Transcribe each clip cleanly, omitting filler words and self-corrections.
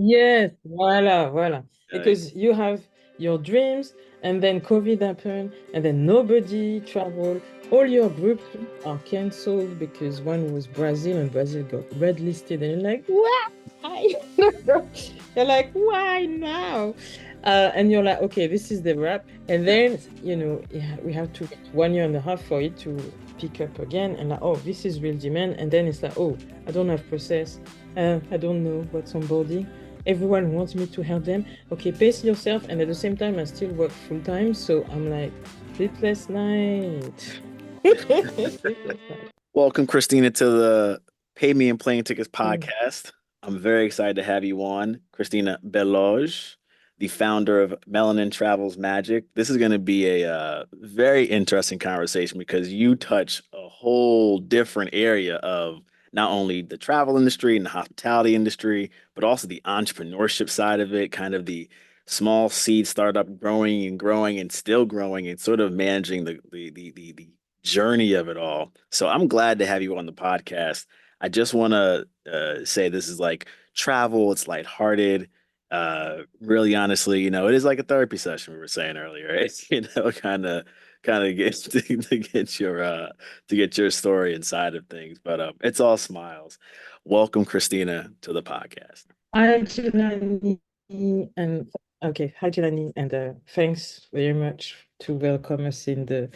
Yes, voila. Like, Because you have your dreams, and then COVID happened, and then nobody traveled. All your groups are canceled because one was Brazil, and Brazil got red listed, and you're like, why? You're like, why now? And you're like, okay, this is the wrap. And then, yeah, we have to wait 1 year and a half for it to pick up again. And like, oh, this is real demand. And then it's like, oh, I don't have process. I don't know what's onboarding. Everyone wants me to help them. Okay, pace yourself. And at the same time, I still work full time. So I'm like, sleepless night. Sleepless night. welcome, Christina, to the Pay Me in Plane Tickets Mm. podcast. I'm very excited to have you on, Christina Belloge, the founder of Melanin Travels Magic. This is going to be a very interesting conversation because you touch a whole different area of not only the travel industry and the hospitality industry, but also the entrepreneurship side of it, kind of the small seed startup growing and still growing and sort of managing the journey of it all. So I'm glad to have you on the podcast. I just want to say this is like travel. It's lighthearted. Really honestly, it is like a therapy session we were saying earlier. It's, kind of get to get your story inside of things. But it's all smiles. Welcome, Christina, to the podcast. Hi, Jelani. And okay, hi, Jelani. And thanks very much to welcome us in the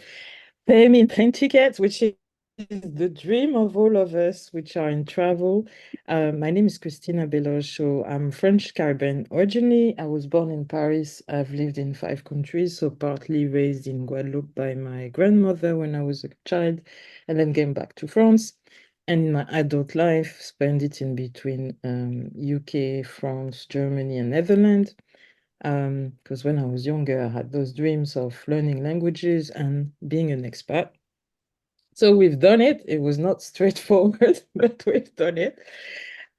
Pay Me Plane Tickets, which is the dream of all of us which are in travel. My name is Christina Belloge. So I'm French Caribbean originally. I was born in Paris. I've lived in 5 countries, so partly raised in Guadeloupe by my grandmother when I was a child, and then came back to France. And in my adult life, spent it in between UK, France, Germany, and Netherlands. Because when I was younger, I had those dreams of learning languages and being an expat. So we've done it. It was not straightforward, but we've done it.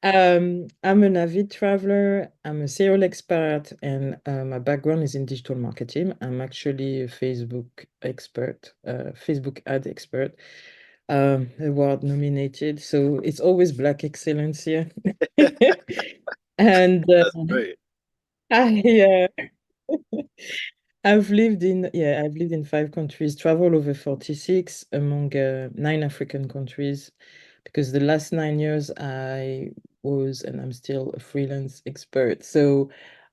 I'm an avid traveler. I'm a serial expert, and my background is in digital marketing. I'm actually a Facebook expert, Facebook ad expert, award nominated. So it's always Black excellence here. And That's great. I, I've lived in 5 countries, traveled over 46 among 9 African countries, because the last 9 years I was and I'm still a freelance expert. So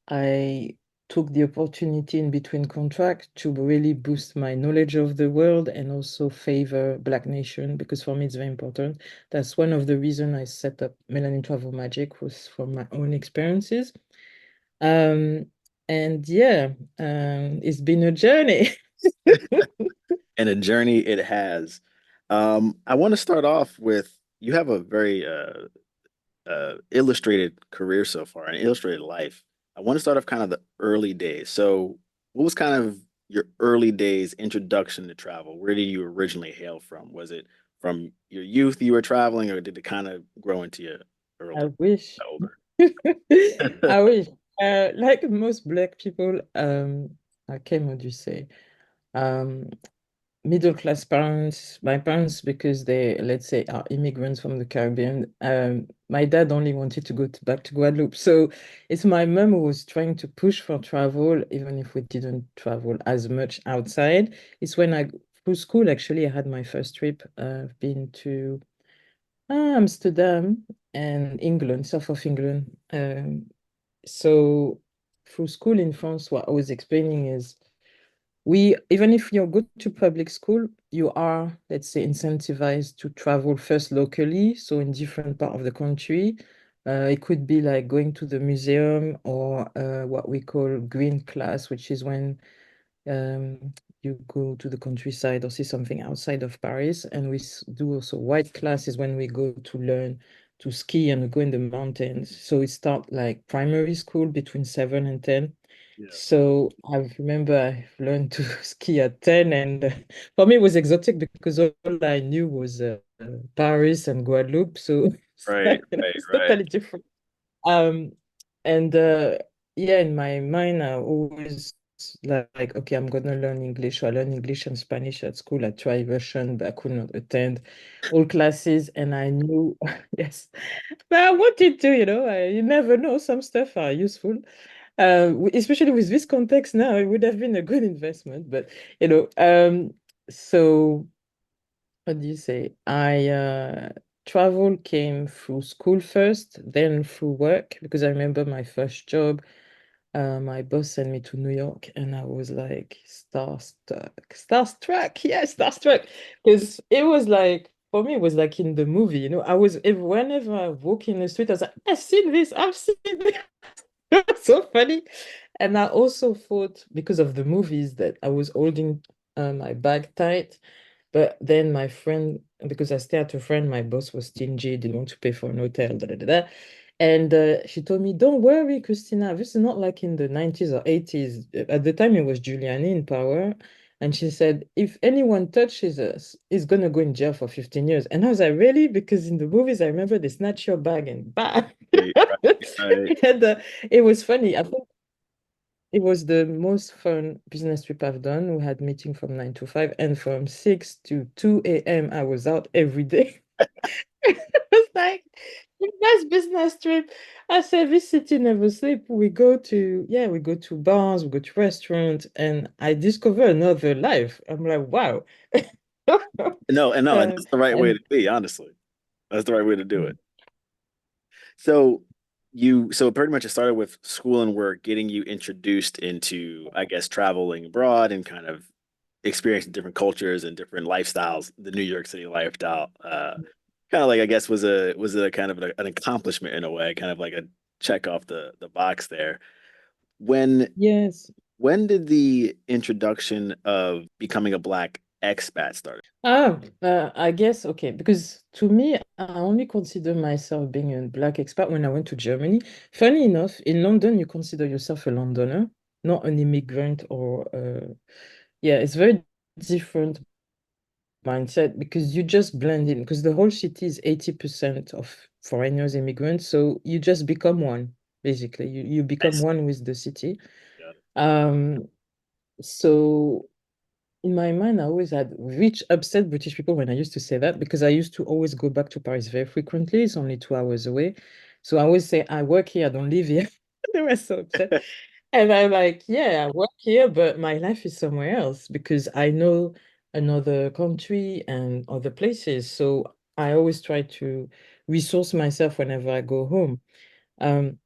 I took the opportunity in between contracts to really boost my knowledge of the world and also favor Black Nation, because for me it's very important. That's one of the reasons I set up Melanin Travel Magic, was from my own experiences. Um, and yeah, it's been a journey. And a journey it has. I want to start off with you have a very illustrated career so far, an illustrated life. I want to start off kind of the early days. So, what was kind of your early days introduction to travel? Where did you originally hail from? Was it from your youth you were traveling, or did it kind of grow into your I early, wish. older? I wish. Like most Black people, I came, what do you say? Um, Middle class parents, my parents, because they, let's say, are immigrants from the Caribbean. My dad only wanted to go back to Guadeloupe. So it's my mom who was trying to push for travel, even if we didn't travel as much outside. It's when through school, actually, I had my first trip. I've been to Amsterdam and England, south of England. So through school in France, what I was explaining is, even if you go to public school, you are, let's say, incentivized to travel first locally, so in different part of the country. It could be like going to the museum, or what we call green class, which is when um, you go to the countryside or see something outside of Paris. And we do also white classes when we go to learn to ski and go in the mountains. So it start like primary school between 7 and 10. Yeah. So I remember I learned to ski at 10, and for me it was exotic because all I knew was Paris and Guadeloupe. So Right, right, it's right. totally different. Um, and yeah, in my mind, I always like, okay, I'm gonna learn English. So I learned English and Spanish at school. I tried Russian, but I could not attend all classes. And I knew, yes, but I wanted to, you never know, some stuff are useful. Especially with this context now, it would have been a good investment. But, so what do you say? Travel came through school first, then through work, because I remember my first job. My boss sent me to New York, and I was like starstruck, yeah, starstruck, because it was like for me, it was like in the movie. Whenever I walk in the street, I was like, I've seen this, I've seen this. It was so funny, and I also thought because of the movies that I was holding my bag tight. But then my friend, because I stayed at a friend, my boss was stingy, didn't want to pay for an hotel, da, da, da, da. And she told me, don't worry, Christina, this is not like in the 90s or 80s. At the time, it was Giuliani in power. And she said, if anyone touches us, he's going to go in jail for 15 years. And I was like, really? Because in the movies, I remember they snatch your bag and bang. Right, right, right. And it was funny. I think it was the most fun business trip I've done. We had meeting from 9 to 5, and from 6 to 2 a.m. I was out every day. It was like the best business trip. I said, this city never sleep. We go to bars, we go to restaurants, and I discover another life. I'm like, wow. No, and Uh, that's the right way and to be, honestly. That's the right way to do it. So so pretty much it started with school and work, getting you introduced into, I guess, traveling abroad and kind of experiencing different cultures and different lifestyles, the New York City lifestyle. Kind of like I guess was it a kind of an accomplishment in a way, kind of like a check off the box there. When yes. when did the introduction of becoming a black expat start? I guess, okay, because to me, I only consider myself being a black expat when I went to Germany. Funny enough, in London, you consider yourself a Londoner, not an immigrant yeah, it's very different mindset because you just blend in, because the whole city is 80% of foreigners, immigrants, so you just become one, basically. You become Nice. one with the city. Got it. Um, so in my mind, I always had rich, upset British people when I used to say that because I used to always go back to Paris very frequently. It's only 2 hours away. So I always say, I work here, I don't live here. They were so upset. And I'm like, yeah, I work here, but my life is somewhere else because I know another country and other places. So I always try to resource myself whenever I go home. Um,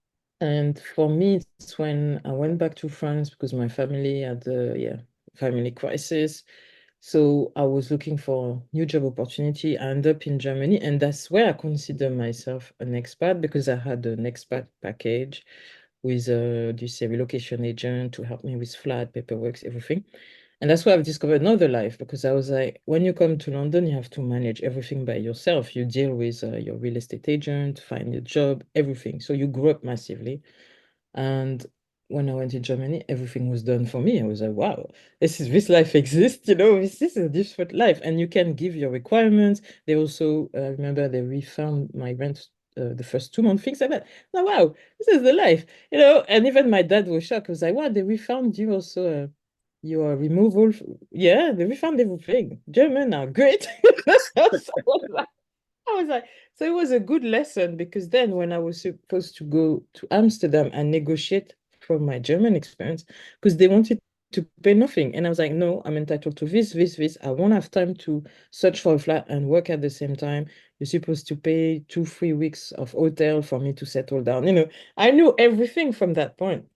and for me, it's when I went back to France because my family had family crisis. So I was looking for new job opportunity. I ended up in Germany, and that's where I consider myself an expat because I had an expat package with this relocation agent to help me with flat, paperwork, everything. And that's why I've discovered another life because I was like, when you come to London, you have to manage everything by yourself. You deal with your real estate agent, find a job, everything. So you grew up massively. And when I went to Germany, everything was done for me. I was like, wow, this life exists, this is a different life. And you can give your requirements. They also, remember they refund my rent the first 2 months, things like that. Now, wow, this is the life, and even my dad was shocked. I was like, wow, they refund you also your removal. Yeah, they refund everything. German are great. So I was like, so it was a good lesson because then when I was supposed to go to Amsterdam and negotiate from my German experience, because they wanted to pay nothing. And I was like, no, I'm entitled to this, this, this. I won't have time to search for a flat and work at the same time. You're supposed to pay 2, 3 weeks of hotel for me to settle down. I knew everything from that point,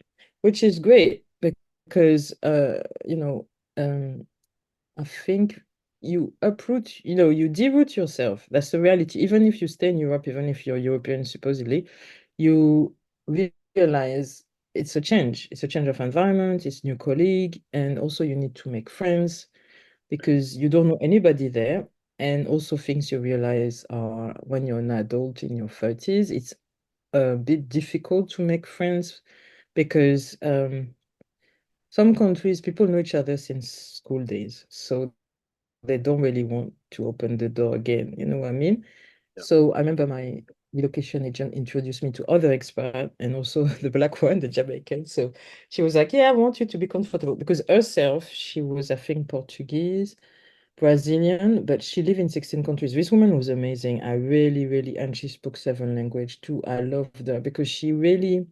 which is great because, I think you uproot, you deroot yourself. That's the reality. Even if you stay in Europe, even if you're European, supposedly, you realize it's a change. It's a change of environment, it's new colleague, and also you need to make friends because you don't know anybody there. And also things you realize are when you're an adult in your 30s, it's a bit difficult to make friends because some countries people know each other since school days. So they don't really want to open the door again. You know what I mean? Yeah. So I remember my relocation agent introduced me to other expats and also the black one, the Jamaican. So she was like, yeah, I want you to be comfortable because herself, she was, I think, Portuguese, Brazilian, but she lived in 16 countries. This woman was amazing. I really, really, and she spoke 7 languages too. I loved her because she really,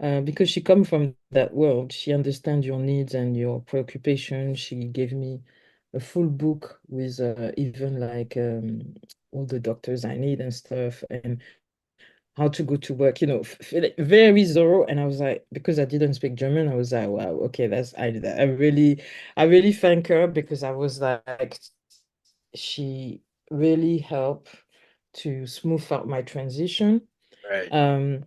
because she come from that world, she understands your needs and your preoccupation. She gave me a full book with even like all the doctors I need and stuff, and how to go to work, like very thorough. And I was like, because I didn't speak German, I was like, wow, okay, I really thank her because I was like, she really helped to smooth out my transition. Right. Um,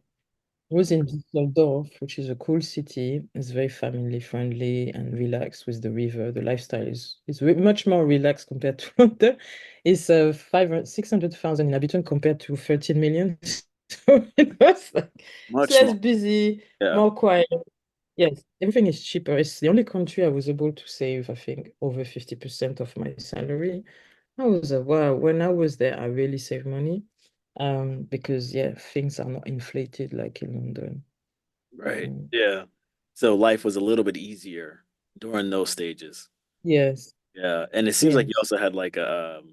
was in Düsseldorf, which is a cool city. It's very family friendly and relaxed with the river. The lifestyle is much more relaxed compared to London. It's 600,000 inhabitants compared to 13 million. So it was like it's Much less more. busy, Yeah. more quiet. Yes, everything is cheaper. It's the only country I was able to save, I think, over 50% of my salary. I was wow. When I was there, I really saved money. Because yeah, things are not inflated like in London. Right. Mm. Yeah. So life was a little bit easier during those stages. Yes, Yeah. And it seems like you yes. also had like an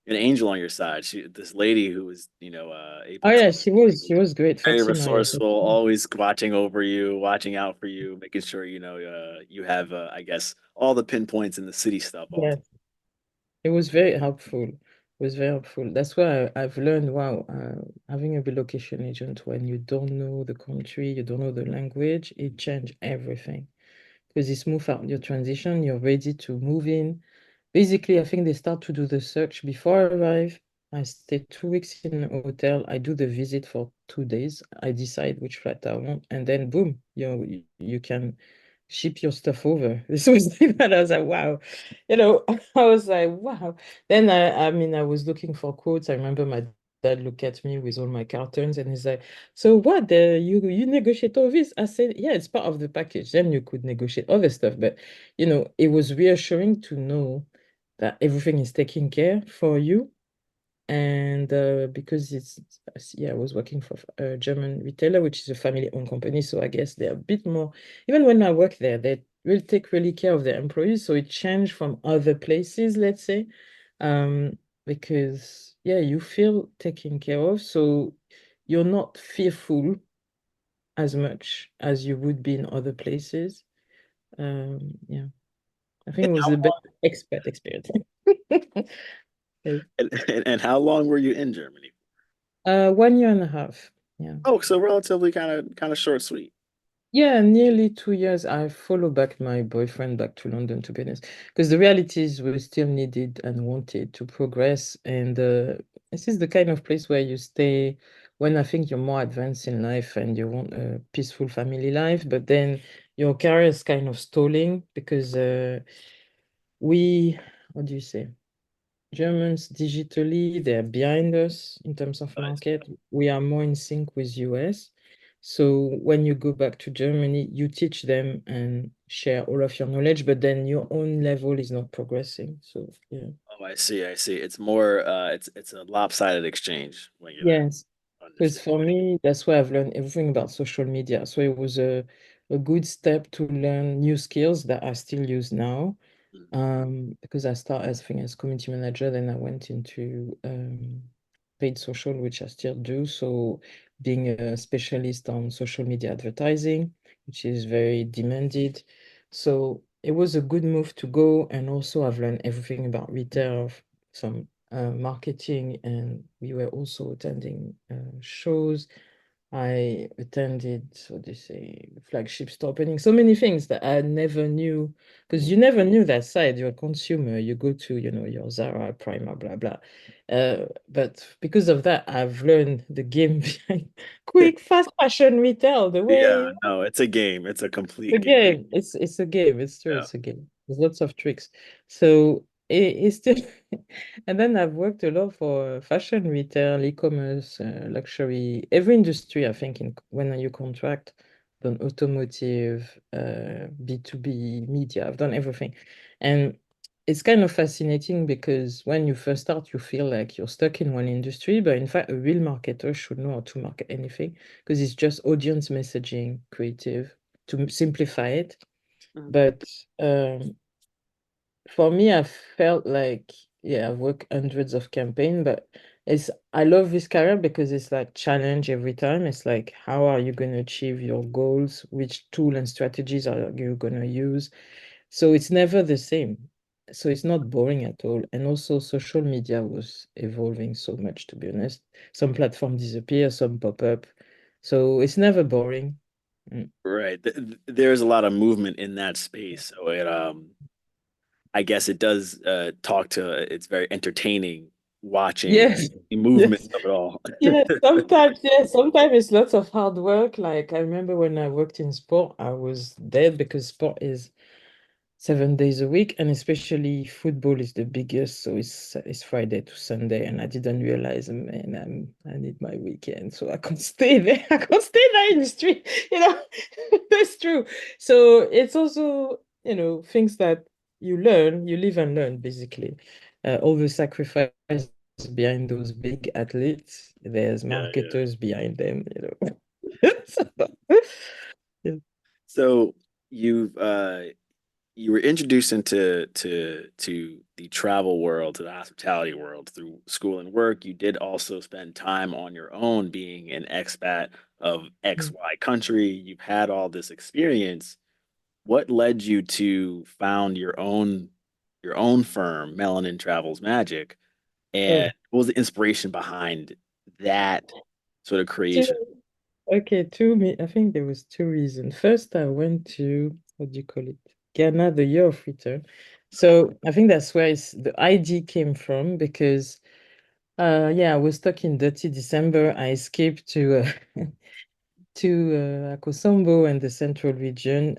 angel on your side. This lady who was, Oh able to yeah, she was great, very Fatima. Yeah, resourceful, always watching over you, watching out for you, making sure, you have, I guess, all the pinpoints in the city stuff all. yes. It was very helpful. It was very helpful. That's why I've learned, wow, having a relocation agent when you don't know the country, you don't know the language, it changed everything. Because you smooth out your transition, you're ready to move in. Basically, I think they start to do the search before I arrive. I stay 2 weeks in a hotel. I do the visit for 2 days. I decide which flat I want, and then boom, you can ship your stuff over. This was that I was like, wow, I was like, wow. Then I mean, I was looking for quotes. I remember my dad looked at me with all my cartons, and he's like, so what? You negotiate all this? I said, yeah, it's part of the package. Then you could negotiate other stuff, but it was reassuring to know that everything is taken care for you. And because yeah, I was working for a German retailer, which is a family-owned company. So I guess they're a bit more, even when I work there, they will take really care of their employees. So it changed from other places, let's say, because yeah, you feel taken care of. So you're not fearful as much as you would be in other places. Yeah, I think And it was how the best expat experience. Yes. and how long were you in Germany? 1 year and a half. Yeah. Oh, so relatively kind of short, sweet. Yeah, nearly 2 years. I follow back my boyfriend back to London, to be honest, because the reality is we still needed and wanted to progress. And this is the kind of place where you stay when I think you're more advanced in life and you want a peaceful family life, but then your career is kind of stalling because we, what do you say? Germans digitally, they're behind us in terms of But market. We are more in sync with US. So when you go back to Germany, you teach them and share all of your knowledge, but then your own level is not progressing. So yeah. oh, I see, I see. It's more it's a lopsided exchange when you're there. Yes. Because Understand. for me, that's why I've learned everything about social media. So it was a good step to learn new skills that I still use now. Mhm. Because I started as thing as community manager, then I went into paid social, which I still do. So being a specialist on social media advertising, which is very demanded. So it was a good move to go. And also I've learned everything about retail, some marketing, and we were also attending shows. I attended, what do you say, flagship store opening, so many things that I never knew, because you never knew that side. You're a consumer, you go to, your Zara, Primark, blah, blah. But because of that, I've learned the game behind quick, fast fashion retail, the Yeah, way no, it's a game. It's a complete a game. game. It's a game. It's true. Yeah. It's a game. There's lots of tricks. So it's still, and then I've worked a lot for fashion retail, e-commerce, luxury, every industry. I think when you contract, done automotive, B2B, media. I've done everything, and it's kind of fascinating because when you first start, you feel like you're stuck in one industry, but in fact, a real marketer should know how to market anything because it's just audience messaging, creative, to simplify it. Mhm. But for me, I felt like, yeah, I've worked hundreds of campaign, but I love this career because it's like challenge every time. It's like, how are you going to achieve your goals? Which tool and strategies are you going to use? So it's never the same. So it's not boring at all. And also social media was evolving so much, to be honest. Some platforms disappear, some pop up. So it's never boring. Mm. Right. There's a lot of movement in that space. So I guess it does talk to it's very entertaining watching Yes. the movement Yes. of it all. Sometimes it's lots of hard work. Like I remember when I worked in sport, I was dead because sport is 7 days a week, and especially football is the biggest. So it's Friday to Sunday, and I didn't realize, man, I need my weekend, so I can't stay there. I can't stay there in the street. You know, that's true. So it's also things that you learn, you live and learn basically. All the sacrifice behind those big athletes. There's Yeah, yeah. marketers behind them. So, yeah. So you've you were introduced to the travel world, to the hospitality world through school and work. You did also spend time on your own being an expat of XY country. You've had all this experience. What led you to found your own firm, Melanin Travels Magic? And Oh, what was the inspiration behind that sort of two, creation? okay, I think there was two reasons. First, I went to, what do you call it? Ghana, the year of return. So I think that's where the ID came from because yeah, I was stuck in dirty December. I escaped to Akosombo and the central region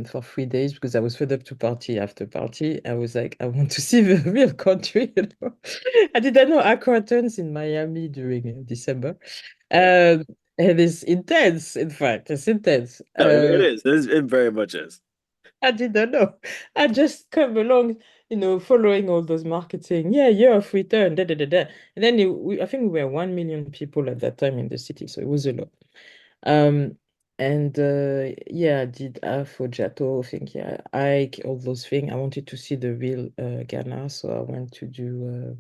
for 3 days because I was fed up to party after party. I was like, I want to see the real country. I didn't know Accra turns in Miami during December. Um, and it's intense, in fact, it's intense. No, it is. It very much is. I didn't know. I just come along, following all those marketing. Yeah, year of return, da da da da. And then I think we were 1 million people at that time in the city, so it was a lot. Um, and yeah, I did Afro Jato, I think, yeah, Ike, all those things. I wanted to see the real Ghana, so I went to do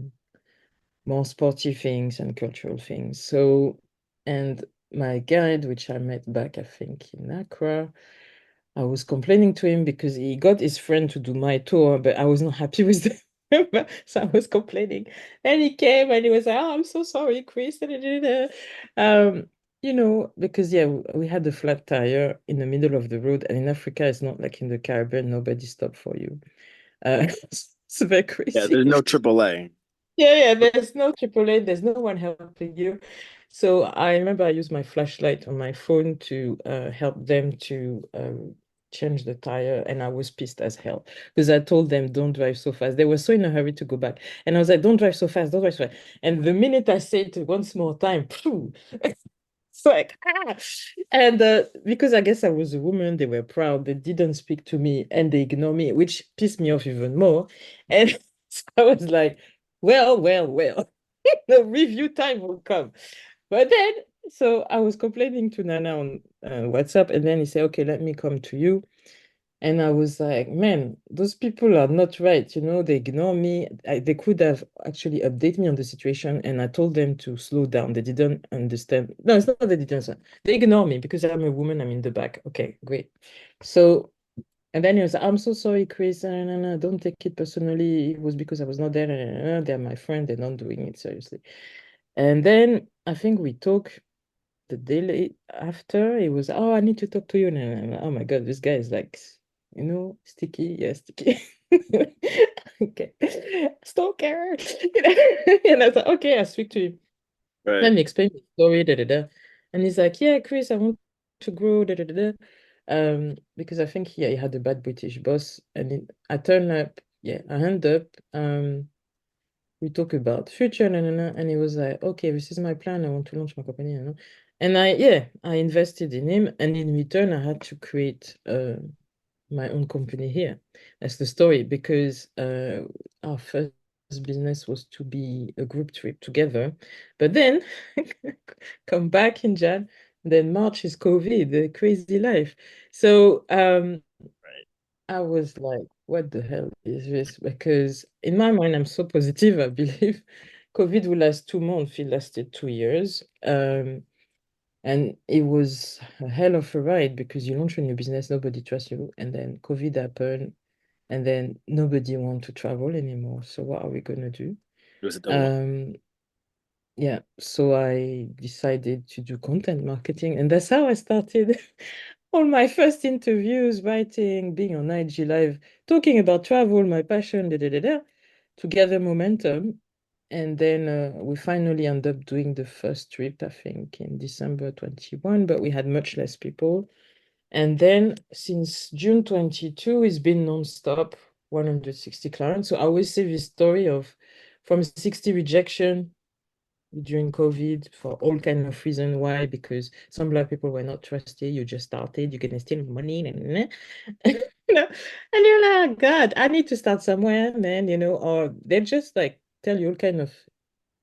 more sporty things and cultural things. So, and my guide, which I met back, I think, in Accra, I was complaining to him because he got his friend to do my tour, but I was not happy with them. So I was complaining. And he came and he was like, "Oh, I'm so sorry, Chris." Da, da, da, da." Um, because yeah, we had a flat tire in the middle of the road, and in Africa, it's not like in the Caribbean, nobody stopped for you. It's very Yeah, crazy. there's no AAA. Yeah, there's no AAA, there's no one helping you. So I remember I used my flashlight on my phone to help them to change the tire, and I was pissed as hell because I told them don't drive so fast. They were so in a hurry to go back, and I was like, don't drive so fast, don't drive so fast. And the minute I said it once more time, phew, it's like ah. And because I guess I was a woman, they were proud. They didn't speak to me, and they ignored me, which pissed me off even more. And so I was like, well, the review time will come. But then, so I was complaining to Nana on WhatsApp, and then he said, okay, let me come to you. And I was like, man, those people are not right. They ignore me. They could have actually updated me on the situation, and I told them to slow down. They didn't understand. No, it's not that they didn't understand. They ignore me because I'm a woman. I'm in the back. Okay, great. So, and then he was like, I'm so sorry, Chris. No, no, no, don't take it personally. It was because I was not there. No, no, no, no. They're my friend. They're not doing it seriously. And then I think we talk the day after. It was, oh, I need to talk to you. And oh my God, this guy is like, sticky. Yeah, sticky. Okay. Stalker. And I was like, okay, I speak to him. Let Right. me explain the story. Da, da, da. And he's like, yeah, Chris, I want to grow. Da, da, da, da. Because I think he had a bad British boss. And I turn up, yeah, I hand up. We talk about future, and he was like, okay, this is my plan. I want to launch my company. And I invested in him, and in return, I had to create my own company here. That's the story because our first business was to be a group trip together, but then come back in Jan, then March is COVID, the crazy life. So Right. I was like, what the hell is this? Because in my mind, I'm so positive, I believe COVID will last 2 months, it lasted 2 years. And it was a hell of a ride because you launch a new business, nobody trusts you, and then COVID happened, and then nobody want to travel anymore. So what are we gonna do? It was a dilemma. Um, yeah, so I decided to do content marketing, and that's how I started all my first interviews, writing, being on IG Live, talking about travel, my passion, to gather momentum. And then we finally ended up doing the first trip, I think, in December 21, but we had much less people. And then since June 22, it's been nonstop, 160 clients. So I always say this story of from 60 rejection during COVID for all kind of reason. Why? Because some black people were not trusted. You just started, you're gonna steal money, you know, and you're like, "Oh, God, I need to start somewhere, man, or they just like tell you all kind of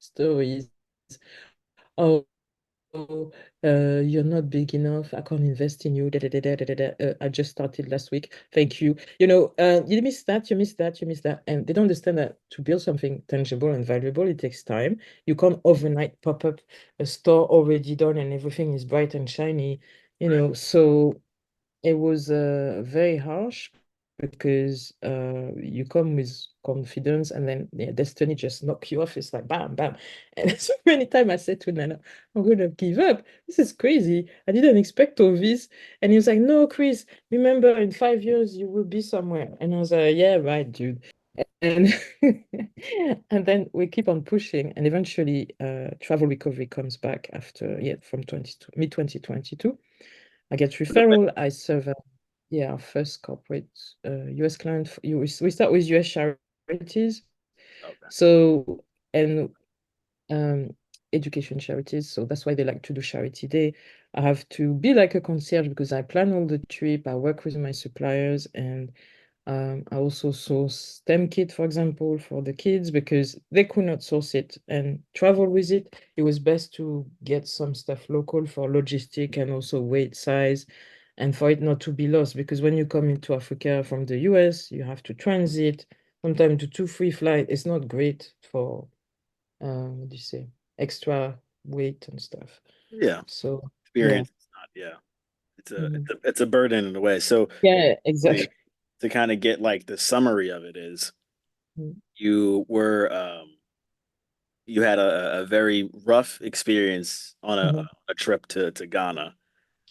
stories. Oh, you're not big enough. I can't invest in you. Da, da, da, da, da, da, da. I just started last week. Thank you. You missed that, you missed that, you missed that. And they don't understand that to build something tangible and valuable, it takes time. You can't overnight pop up a store already done and everything is bright and shiny, Right. So it was very harsh because you come with confidence and then destiny just knock you off. It's like bam, bam. And so many times I said to Nana, I'm gonna give up. This is crazy. I didn't expect all this. And he was like, no, Chris, remember in 5 years you will be somewhere. And I was like, yeah, right, dude. And and then we keep on pushing and eventually travel recovery comes back after from 22 mid 2022. I get referral. I serve our first corporate US client. We start with US charities. Okay. So, and um, education charities. So that's why they like to do charity day. I have to be like a concierge because I plan all the trip. I work with my suppliers and I also source STEM kit, for example, for the kids because they could not source it and travel with it. It was best to get some stuff local for logistic and also weight size and for it not to be lost because when you come into Africa from the US, you have to transit, sometimes to two free flight. It's not great for what do you say, extra weight and stuff. Yeah. So yeah. Experience is not, yeah. It's a Mhm. it's a it's a burden in a way. So Yeah, really, exactly. to kind of get like the summary of it is Mhm. you were you had a very rough experience on Mhm. a trip to Ghana.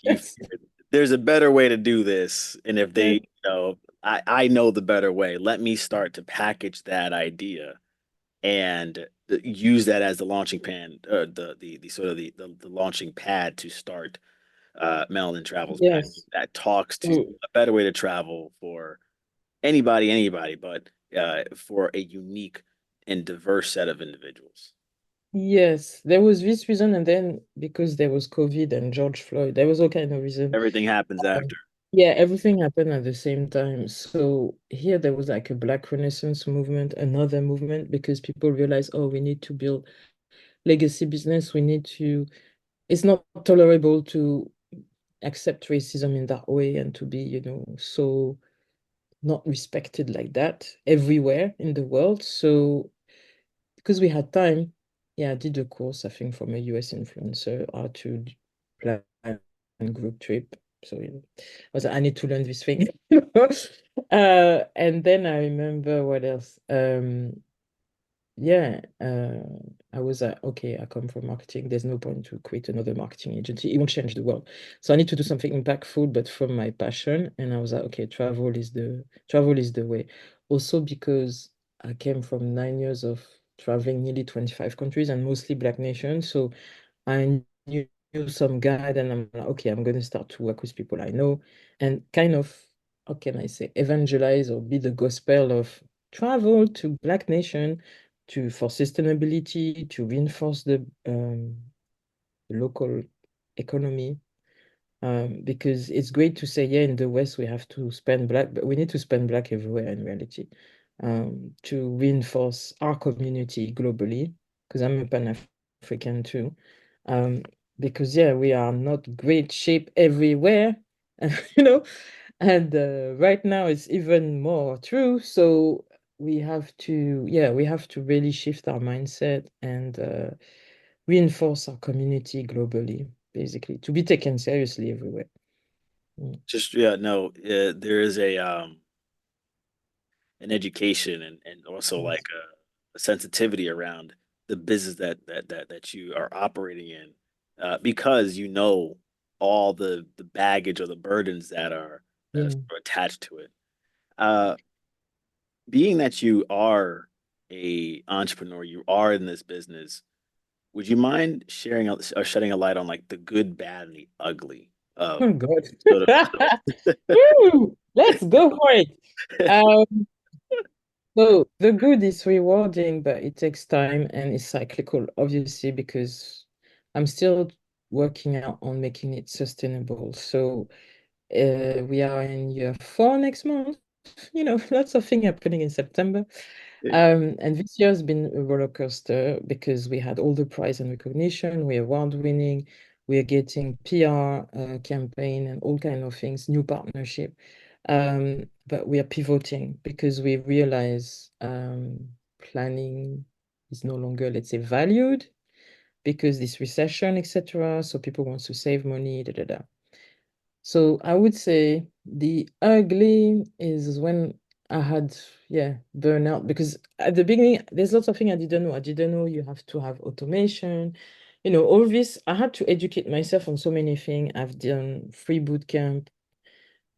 You Yes. figured there's a better way to do this, and if they, Yes. I know the better way. Let me start to package that idea and use that as the launching pan, the sort of the launching pad to start Melanin Travels Magic Yes. that talks to Mm. a better way to travel for anybody, but for a unique and diverse set of individuals. Yes, there was this reason, and then because there was COVID and George Floyd, there was all kind of reason. Everything happens Um, after. yeah, everything happened at the same time. So here there was like a Black Renaissance movement, another movement, because people realized, oh, we need to build legacy business. We need to, it's not tolerable to accept racism in that way and to be, so not respected like that everywhere in the world. So because we had time, yeah, I did a course, I think, from a US influencer how to plan a group trip. So, I was like, I need to learn this thing. And then I remember what else? Yeah, I was like, okay, I come from marketing. There's no point to create another marketing agency. It won't change the world. So I need to do something impactful, but from my passion. And I was like, okay, travel is the way. Also because I came from 9 years of traveling nearly 25 countries and mostly Black nations. So I knew some guide, and I'm like, okay, I'm gonna start to work with people I know and kind of, how can I say, evangelize or be the gospel of travel to Black nation for sustainability, to reinforce the local economy. Because it's great to say, yeah, in the West we have to spend black, but we need to spend black everywhere in reality, to reinforce our community globally. Because I'm a Pan-African too. Um, because yeah, we are not great shape everywhere, you know, and right now it's even more true. So we have to, yeah, we have to really shift our mindset and reinforce our community globally, basically, to be taken seriously everywhere. Mm. Just yeah, no, there is a an education and also like Yes. a sensitivity around the business that you are operating in, because you know all the baggage or the burdens that are Yeah. sort of attached to it. Uh, Being that you are a entrepreneur, you are in this business, would you mind sharing or shedding a light on like the good, bad, and the ugly of Oh God. sort of Woo! Let's go for it. Um, so the good is rewarding, but it takes time and it's cyclical, obviously, because I'm still working out on making it sustainable. So we are in year 4 next month. Lots of things happening in September. And this year has been a roller coaster because we had all the prize and recognition. We're award winning. We're getting PR campaign and all kind of things, new partnership. But we are pivoting because we realize planning is no longer, let's say, valued because this recession, etc. So people want to save money, da da da. So I would say the ugly is when I had, yeah, burnout because at the beginning, there's lots of things I didn't know. I didn't know you have to have automation, all this. I had to educate myself on so many things. I've done free boot camp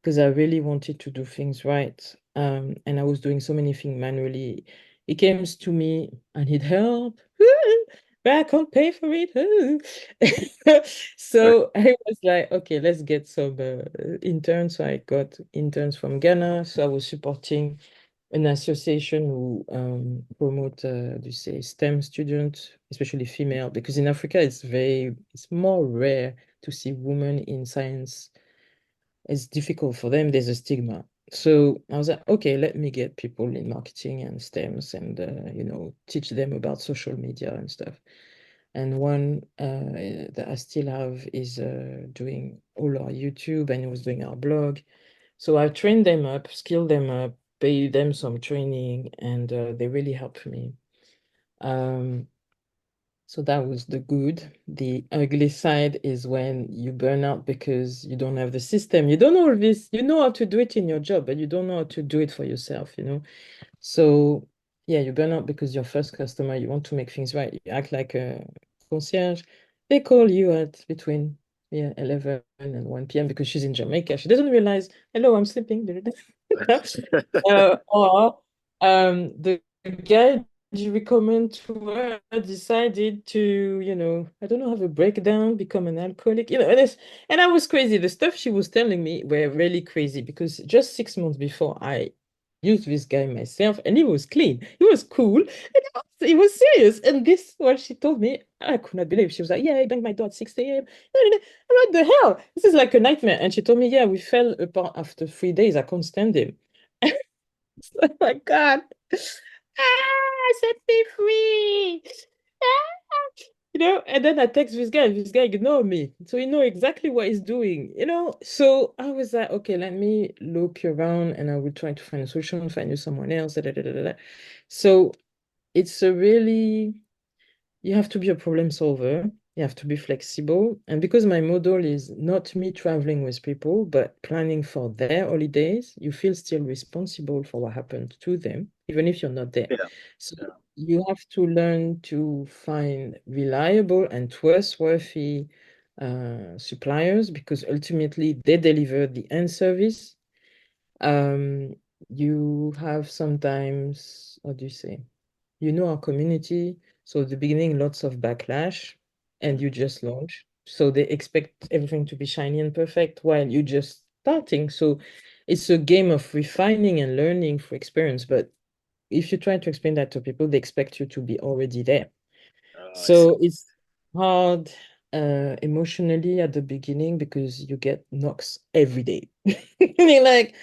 because I really wanted to do things right. And I was doing so many things manually. It came to me, I need help, but I can't pay for it. So I was like, okay, let's get some interns. So I got interns from Ghana. So I was supporting an association who promote, do you say, STEM students, especially female, because in Africa it's more rare to see women in science. It's difficult for them. There's a stigma. So I was like, okay, let me get people in marketing and STEMs and, teach them about social media and stuff. And one that I still have is doing all our YouTube and he was doing our blog. So I trained them up, skilled them up, paid them some training, and they really helped me. Um, so that was the good. The ugly side is when you burn out because you don't have the system. You don't know all this. You know how to do it in your job, but you don't know how to do it for yourself. So yeah, you burn out because your first customer, you want to make things right. You act like a concierge. They call you at between 11 and 1 p.m. because she's in Jamaica. She doesn't realize, hello, I'm sleeping. Or the guy you recommend to her decided to, I don't know, have a breakdown, become an alcoholic, and I was crazy. The stuff she was telling me were really crazy because just 6 months before I used this guy myself and he was clean. He was cool. And he was serious. And this what she told me, I could not believe. She was like, yeah, I banged my door at 6 a.m. I'm what the hell? This is like a nightmare. And she told me, yeah, we fell apart after 3 days. I can't stand him. Oh my God. Set me free. And then I text this guy ignore me. So he know exactly what he's doing. So I was like, okay, let me look around and I will try to find a solution, find you someone else. Da, da, da, da, da. So it's a really you have to be a problem solver. You have to be flexible. And because my model is not me traveling with people, but planning for their holidays, you feel still responsible for what happened to them, even if you're not there. yeah, So yeah. you have to learn to find reliable and trustworthy suppliers because ultimately they deliver the end service. Um, you have sometimes, what do you say? Our community. So at the beginning, lots of backlash, and Mhm. you just launch. So they expect everything to be shiny and perfect while you're just starting. So it's a game of refining and learning for experience. But if you try to explain that to people, they expect you to be already there. Oh, I see. So it's hard. emotionally at the beginning because you get knocks every day. You're like,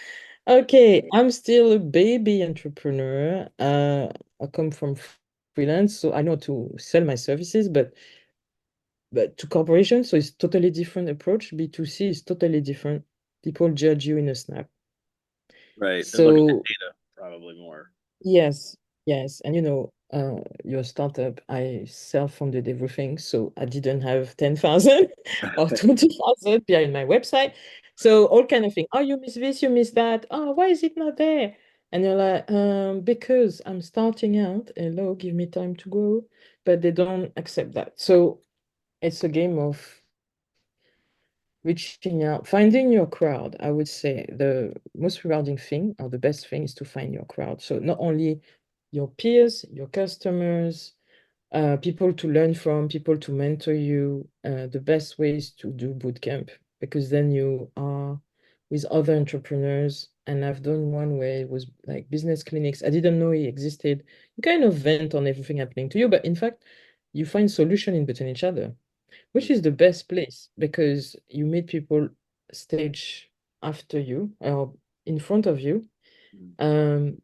okay, I'm still a baby entrepreneur. I come from freelance, so I know to sell my services, but to corporations, so it's totally different approach. B2C is totally different. People judge you in a snap. Right. They're looking at So data probably more. yes, yes. And your startup, I self-funded everything. So I didn't have 10,000 or 20,000 behind my website. So all kind of thing. Oh, you miss this, you miss that. Oh, why is it not there? And you're like, because I'm starting out. Hello, give me time to grow. But they don't accept that. So it's a game of reaching out, finding your crowd. I would say the most rewarding thing or the best thing is to find your crowd. So not only your peers, your customers, people to learn from, people to mentor you. The best way is to do bootcamp because then you are with other entrepreneurs. And I've done one where it was like business clinics. I didn't know it existed. You kind of vent on everything happening to you, but in fact, you find solution in between each other, which is the best place because you meet people stage after you or in front of you. Mm. Um,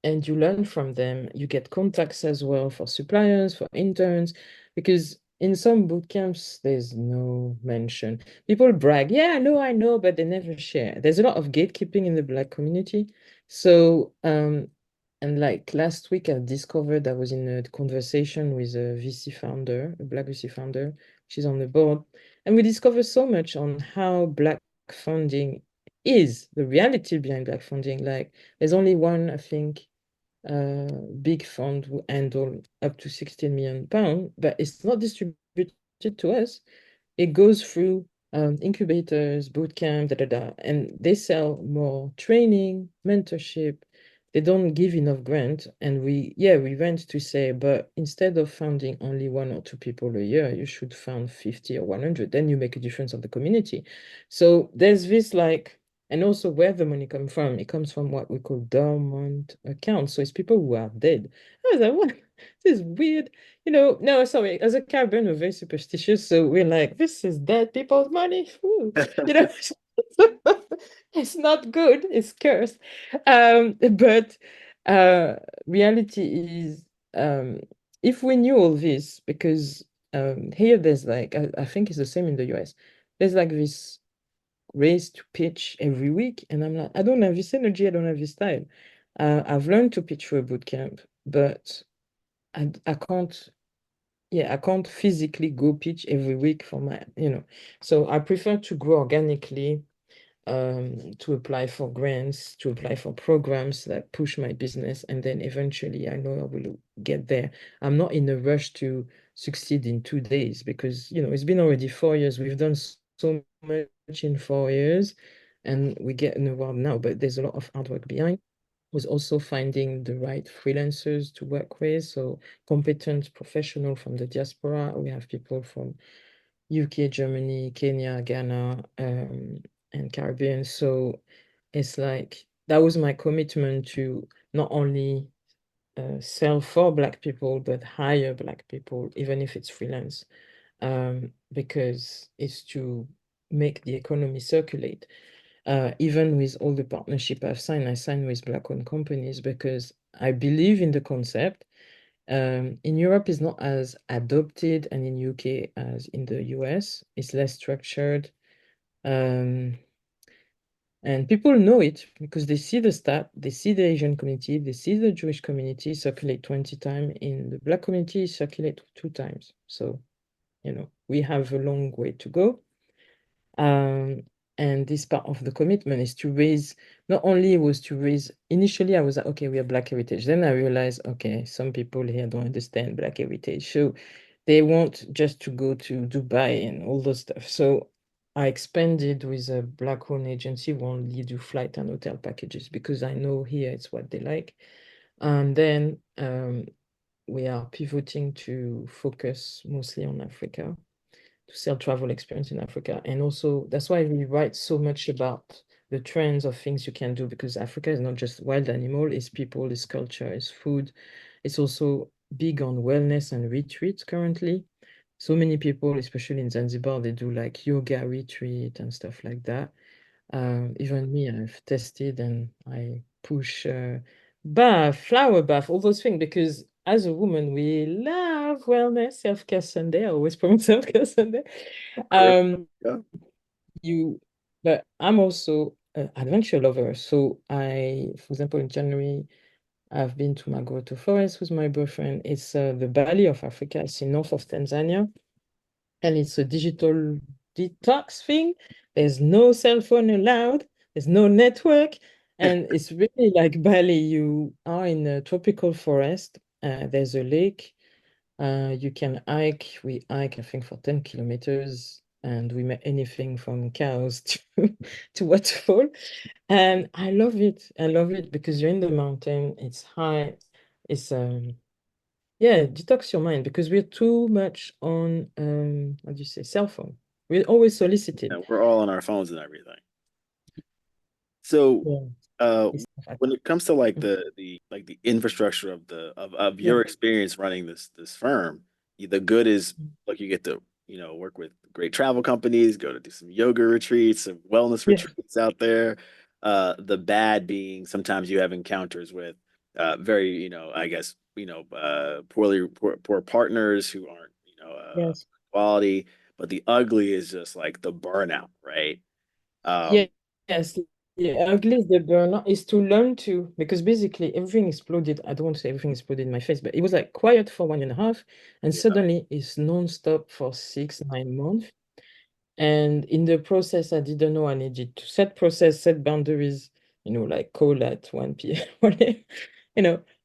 and you learn from them. You get contacts as well for suppliers, for interns, because in some boot camps, there's no mention. People brag, yeah, I know, but they never share. There's a lot of gatekeeping in the Black community. So, and like last week, I discovered I was in a conversation with a VC founder, a Black VC founder. She's on the board. And we discovered so much on how Black funding is, the reality behind Black funding. Like, there's only one, I think, big fund who handle up to 16 million pounds, but it's not distributed to us. It goes through incubators, bootcamp, and they sell more training, mentorship. They don't give enough grant, and we went to say, but instead of funding only one or two people a year, you should fund 50 or 100. Then you make a difference of the community. So there's this like, and also where the money comes from, it comes from what we call dormant accounts. So it's people who are dead. I was like, what? This is weird. No, sorry. As a Caribbean, we're very superstitious, so we're like, this is dead people's money. Ooh. You know, it's not good. It's cursed. But reality is, if we knew all this, because here there's like, I think it's the same in the US. There's like this race to pitch every week, and I'm like, I don't have this energy. I don't have this style. I've learned to pitch for a boot camp, but I can't, yeah, I can't physically go pitch every week for my. So I prefer to grow organically, to apply for grants, to apply for programs that push my business, and then eventually I know I will get there. I'm not in a rush to succeed in 2 days because, it's been already 4 years. We've done so much in 4 years, and we get an award now, but there's a lot of hard work behind. Was also finding the right freelancers to work with, so competent professional from the diaspora. We have people from UK, Germany, Kenya, Ghana, and Caribbean. So it's like that was my commitment to not only sell for Black people, but hire Black people, even if it's freelance, because it's to make the economy circulate. Even with all the partnership I've signed, I signed with Black-owned companies because I believe in the concept. In Europe, it's not as adopted, and in UK as in the US, it's less structured. Um, and people know it because they see the stat, they see the Asian community, they see the Jewish community circulate 20 times, in the Black community circulate 2 times. So, we have a long way to go. Um, and this part of the commitment is to raise, not only was to raise, initially I was like, okay, we are Black heritage. Then I realized, okay, some people here don't understand Black heritage. So they want just to go to Dubai and all those stuff. So I expanded with a Black-owned agency who only do flight and hotel packages because I know here it's what they like. And then we are pivoting to focus mostly on Africa, to sell travel experience in Africa. And also, that's why we write so much about the trends of things you can do, because Africa is not just wild animal, it's people, it's culture, it's food. It's also big on wellness and retreats currently. so many people, especially in Zanzibar, they do like yoga retreat and stuff like that. Even me, I've tested and I push bath, flower bath, all those things because as a woman, we love wellness, self-care Sunday. I always promote self-care Sunday. Great. Um, Yeah. you, but I'm also an adventure lover. So for example, in January, I've been to Magoto Forest with my boyfriend. It's the Bali of Africa. It's in north of Tanzania and it's a digital detox thing. There's no cell phone allowed, there's no network, and it's really like Bali. You are in a tropical forest, there's a lake, you can hike. We hike, I think, for 10 kilometers, and we met anything from cows to waterfall. And I love it. I love it because you're in the mountain, it's high, it's yeah, detox your mind because we're too much on how do you say, cell phone. We're always solicited. And we're all on our phones and everything. So, Yeah. uh, It's, when it comes to like the infrastructure of of yeah. your experience running this firm, the good is like you get to work with great travel companies, go to do some yoga retreats, some wellness Yeah. retreats out there. The bad being sometimes you have encounters with very I guess poor partners who aren't Yes. quality. But the ugly is just like the burnout, right? Yeah. Um, Yes. Yeah. At least the burnout is to learn to because basically everything exploded. I don't want to say everything exploded in my face, but it was like quiet for 1.5, and yeah, suddenly it's non-stop for 6, 9 months. And in the process, I didn't know I needed to set boundaries, like call at 1 p.m. whatever.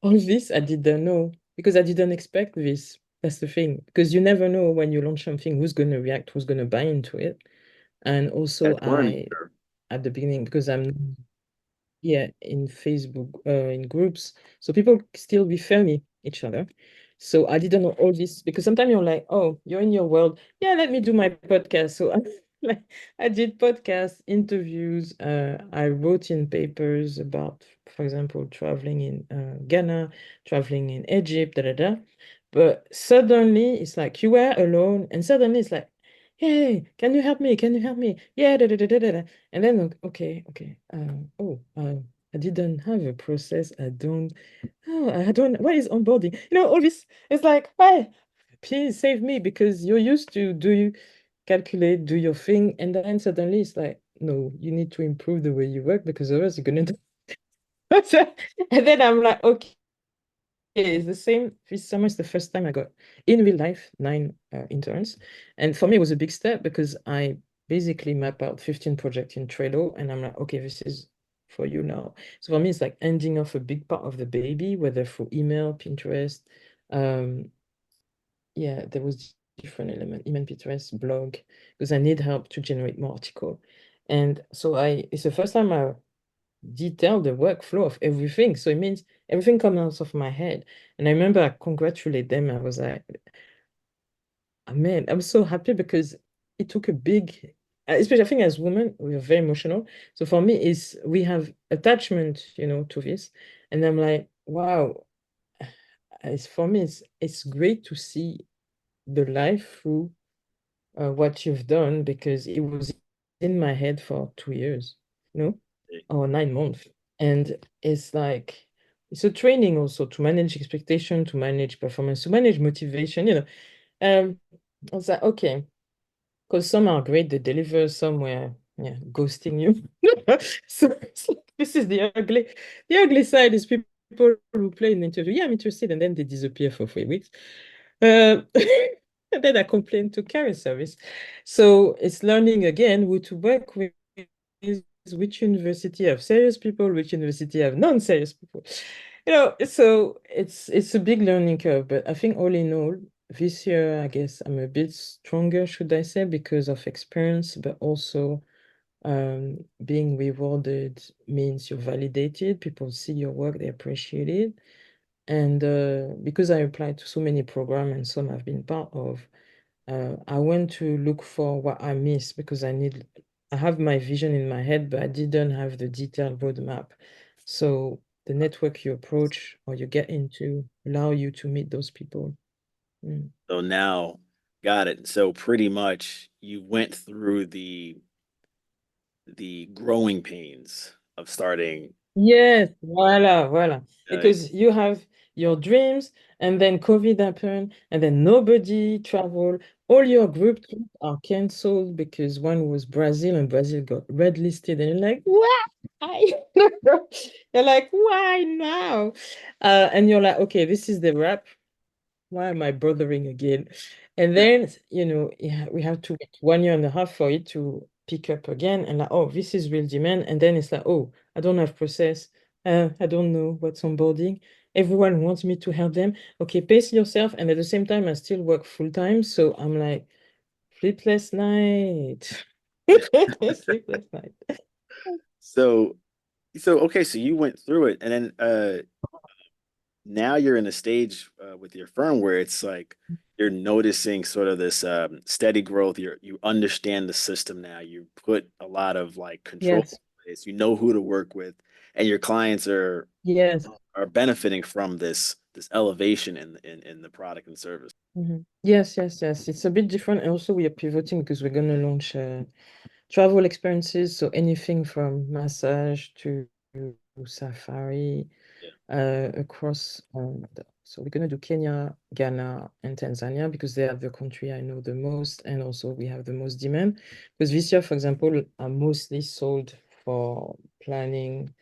All this I didn't know because I didn't expect this. That's the thing. Because you never know when you launch something, who's going to react, who's going to buy into it. And also, that's learning curve. at the beginning, because I'm yeah, in Facebook, in groups. So people still refer me each other. So I didn't know all this because sometimes you're like, oh, you're in your world. Yeah, let me do my podcast. So like I did podcast interviews. I wrote in papers about, for example, traveling in Ghana, traveling in Egypt, da da da. But suddenly it's like you were alone, and suddenly it's like, hey, can you help me? Can you help me? Yeah, da da da da da. Da. And then, okay, okay. I didn't have a process. I don't, what is onboarding? All this, it's like, hey, please save me because you're used to do you calculate, do your thing. And then suddenly it's like, no, you need to improve the way you work because otherwise you're going to. And then I'm like, okay. It's the same. This summer is the first time I got in real life 9 interns. And for me, it was a big step because I basically map out 15 projects in Trello and I'm like, okay, this is for you now. So for me, it's like ending off a big part of the baby, whether through email, Pinterest. Um, yeah, there was different element, email, Pinterest, blog, because I need help to generate more article. And so it's the first time I detail the workflow of everything. So it means everything comes out of my head. And I remember I congratulate them. I was like, oh, man, I'm so happy because it took a big, especially I think as women, we are very emotional. So for me, is we have attachment, to this. And I'm like, wow, it's for me, it's great to see the life through what you've done because it was in my head for 2 years, you know, or 9 months. And it's like, it's a training also to manage expectation, to manage performance, to manage motivation. I was like, okay, because some are great, they deliver, some were, yeah, ghosting you. So this is the ugly side is people who play in the interview. Yeah, I'm interested, and then they disappear for 3 weeks. Uh, and then I complain to carrier service. So it's learning again who to work with, which university have serious people, which university have non-serious people. So it's a big learning curve, but I think all in all, this year, I guess I'm a bit stronger, should I say, because of experience, but also being rewarded means you're validated. People see your work, they appreciate it. And because I applied to so many programs and some I've been part of, I went to look for what I missed because I have my vision in my head, but I didn't have the detailed roadmap. So the network you approach or you get into allow you to meet those people. Mm. So now Got it. So pretty much you went through the growing pains of starting. Yes, voila. Uh, Because you have your dreams, and then COVID happened, and then nobody traveled. All your group trips are canceled because one was Brazil, and Brazil got red listed, and you're like, why? You're like, why now? And you're like, okay, this is the wrap. Why am I bothering again? And then, yeah, we have to wait 1 year and a half for it to pick up again. And like, oh, this is real demand. And then it's like, oh, I don't have process. I don't know what's onboarding. Everyone wants me to help them. Okay, pace yourself. And at the same time, I still work full time. So I'm like, sleepless night. Sleepless night. so so okay, so you went through it, and then now you're in a stage with your firm where it's like you're noticing sort of this steady growth. You understand the system now. You put a lot of like control Yes, in place. You know who to work with, and your clients yes. are benefiting from this elevation in the product and service. Yes. It's a bit different. And also, we are pivoting because we're going to launch travel experiences. So anything from massage to safari Yeah. across. So we're going to do Kenya, Ghana, and Tanzania because they are the country I know the most. And also, we have the most demand. Because this year, for example, I'm mostly sold for planning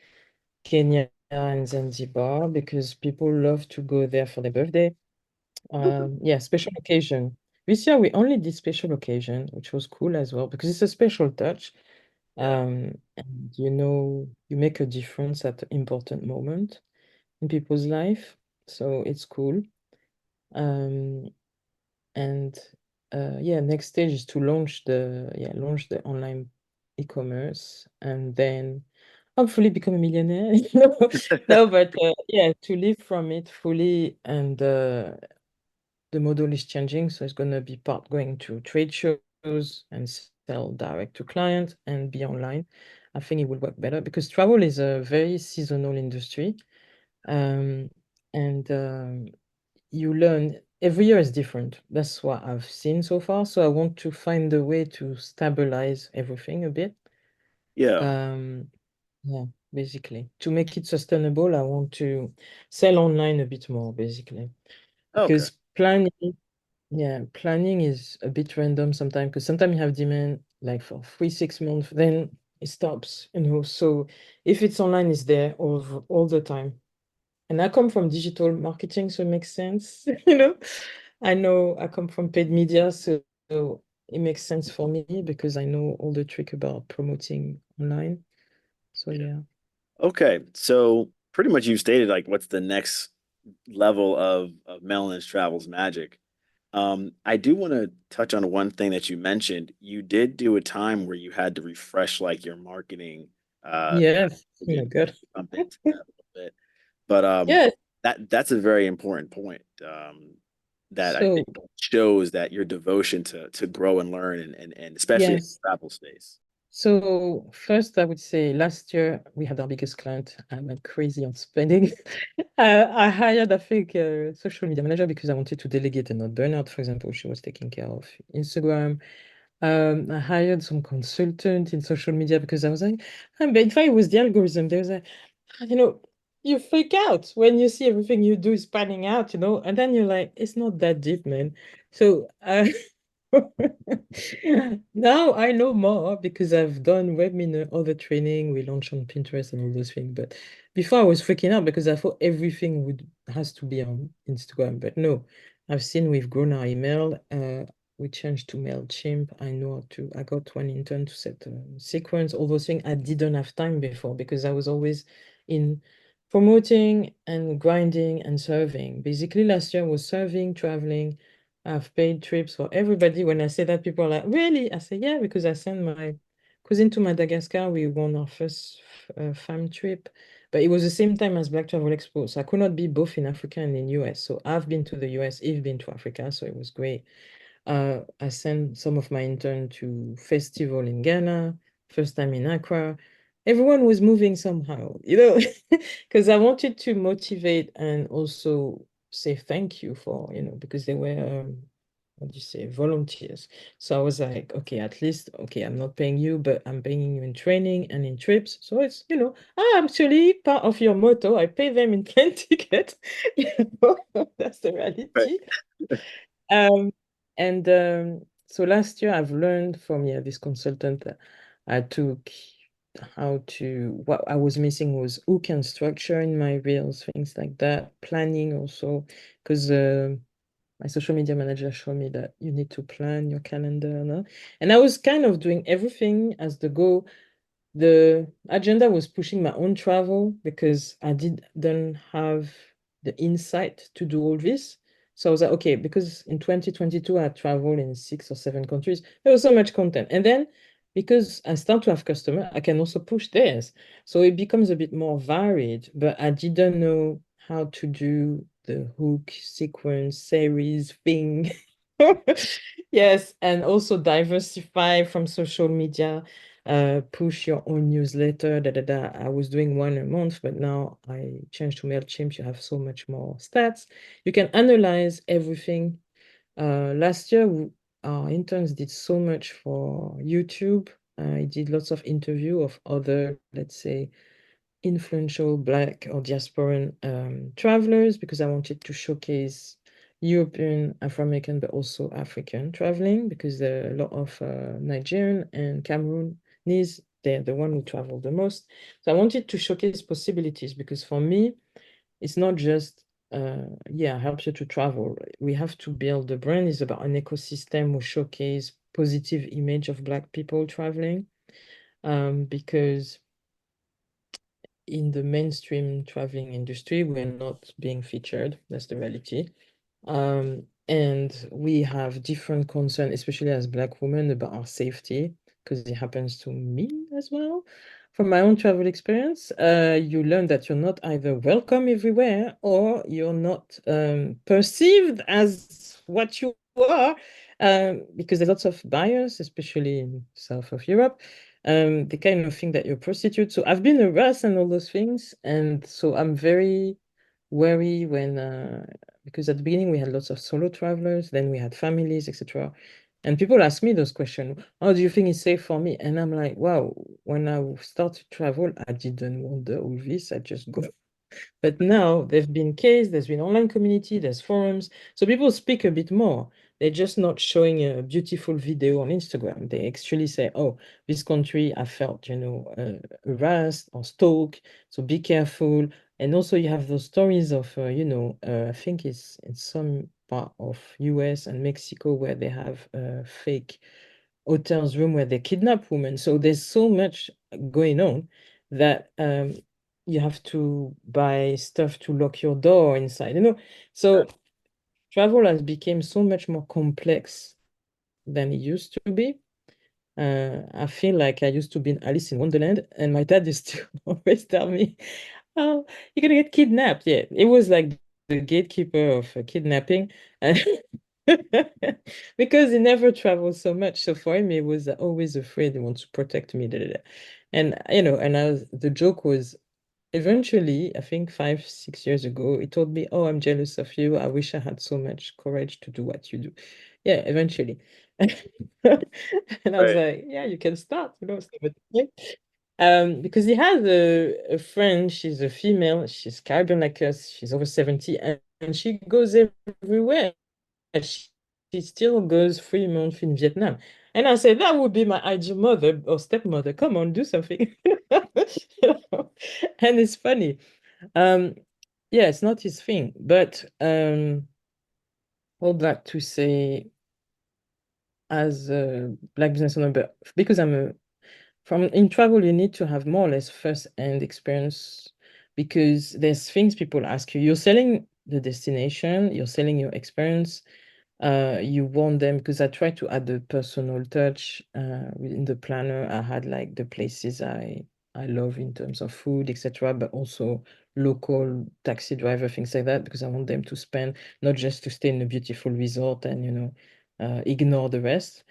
Kenya and Zanzibar because people love to go there for their birthday. Yeah, special occasion. This year we only did special occasion, which was cool as well because it's a special touch. Yeah. And you make a difference at an important moment in people's life. So it's cool. Um, and yeah, next stage is to launch the online e-commerce and then hopefully become a millionaire. No, but yeah, to live from it fully and the model is changing, so it's going to be part going to trade shows and sell direct to clients and be online. I think it will work better because travel is a very seasonal industry. Um, and you learn every year is different. That's what I've seen so far. So I want to find a way to stabilize everything a bit. Yeah. Um, yeah, basically. To make it sustainable, I want to sell online a bit more, basically. Okay. Because planning is a bit random sometimes because sometimes you have demand like for 3, 6 months, then it stops. So if it's online, it's there all the time. And I come from digital marketing, so it makes sense. I know I come from paid media, so it makes sense for me because I know all the trick about promoting online. So Yeah. yeah. Okay. So pretty much you stated like what's the next level of Melanin Travels Magic. I do want to touch on one thing that you mentioned. You did do a time where you had to refresh like your marketing Yes. Oh my agent. God. Jump into that a little bit. But Yes. that's a very important point. That I So think shows that your devotion to grow and learn and especially in yes. the travel space. So first, I would say last year we had our biggest client. I went crazy on spending. I hired, I think, a social media manager because I wanted to delegate and not burn out. For example, she was taking care of Instagram. I hired some consultant in social media because I was like, but in fact, it was the algorithm. There was like, you know, you freak out when you see everything you do is panning out, and then you're like, it's not that deep, man. So now I know more because I've done webinar, other training, we launched on Pinterest and all those things. But before I was freaking out because I thought everything would has to be on Instagram. But no, I've seen we've grown our email. We changed to MailChimp. I got one intern to set a sequence, all those things. I didn't have time before because I was always in promoting and grinding and serving. Basically, last year was serving, traveling. I've paid trips for everybody. When I say that, people are like, really? I say, yeah, because I sent my cousin to Madagascar. We won our first farm trip, but it was the same time as Black Travel Expo. So I could not be both in Africa and in US. So I've been to the US, Eve been to Africa. So it was great. I sent some of my intern to festival in Ghana, first time in Accra. Everyone was moving somehow, because I wanted to motivate and also say thank you for, because they were what do you say, volunteers. So I was like, okay, at least, okay, I'm not paying you, but I'm paying you in training and in trips. So it's, I'm actually part of your motto. I pay them in plane ticket. You that's the Right. reality. Um, and so last year I've learned from this consultant that I took how to what I was missing was hook and structure in my reels, things like that, planning also, because my social media manager showed me that you need to plan your calendar, no? And I was kind of doing everything as the go. The agenda was pushing my own travel because I didn't have the insight to do all this. So I was like, okay, because in 2022 I traveled in 6 or 7 countries, there was so much content. And then because I start to have customer, I can also push theirs. So it becomes a bit more varied, but I didn't know how to do the hook, sequence, series thing. Yes, and also diversify from social media, push your own newsletter, da da da. I was doing one a month, but now I changed to MailChimp. You have so much more stats. You can analyze everything. Last year, our interns did so much for YouTube. I did lots of interview of other, let's say, influential Black or diasporan travelers because I wanted to showcase European, Afro-American, but also African traveling because there are a lot of Nigerian and Cameroonese. They're the one who travel the most. So I wanted to showcase possibilities because for me, it's not just helps you to travel. We have to build the brand is about an ecosystem who showcase positive image of Black people traveling. Because in the mainstream traveling industry, we're not being featured. That's the reality. And we have different concerns, especially as Black women, about our safety, because it happens to me as well. From my own travel experience, you learn that you're not either welcome everywhere or you're not perceived as what you are, because there's lots of bias, especially in south of Europe. They kind of think that you're a prostitute. So I've been harassed and all those things, and so I'm very wary when because at the beginning we had lots of solo travelers, then we had families, etc. And people ask me those questions. Oh, do you think it's safe for me? And I'm like, wow, when I started to travel, I didn't wonder all this. I just go. But now there've been case, there's been online community, there's forums. So people speak a bit more. They're just not showing a beautiful video on Instagram. They actually say, oh, this country, I felt, harassed or stalked. So be careful. And also you have those stories of, I think it's in some part of US and Mexico where they have fake hotels room where they kidnap women. So there's so much going on that you have to buy stuff to lock your door inside, So travel has become so much more complex than it used to be. I feel like I used to be in Alice in Wonderland, and my dad used to always tell me, "Oh, you're gonna get kidnapped." Yeah, it was like the gatekeeper of kidnapping, and because he never traveled so much. So for him, he was always afraid. He wants to protect me. Da, da, da. And the joke was eventually, I think 5, 6 years ago, he told me, "Oh, I'm jealous of you. I wish I had so much courage to do what you do." Yeah, eventually. And I was Right. like, "Yeah, you can start, so but yeah." Because he has a friend, she's a female, she's Caribbean like us, she's over 70, and she goes everywhere. She, she still goes 3 months in Vietnam. And I said, that would be my ideal mother or stepmother. Come on, do something. You know? And it's funny. Um, yeah, it's not his thing, but all that to say, as a Black business owner, but because I'm from in travel, you need to have more or less first-hand experience because there's things people ask you. You're selling the destination, you're selling your experience. You want them because I try to add the personal touch within the planner. I had like the places I love in terms of food, etc., but also local taxi driver, things like that, because I want them to spend not just to stay in a beautiful resort and ignore the rest.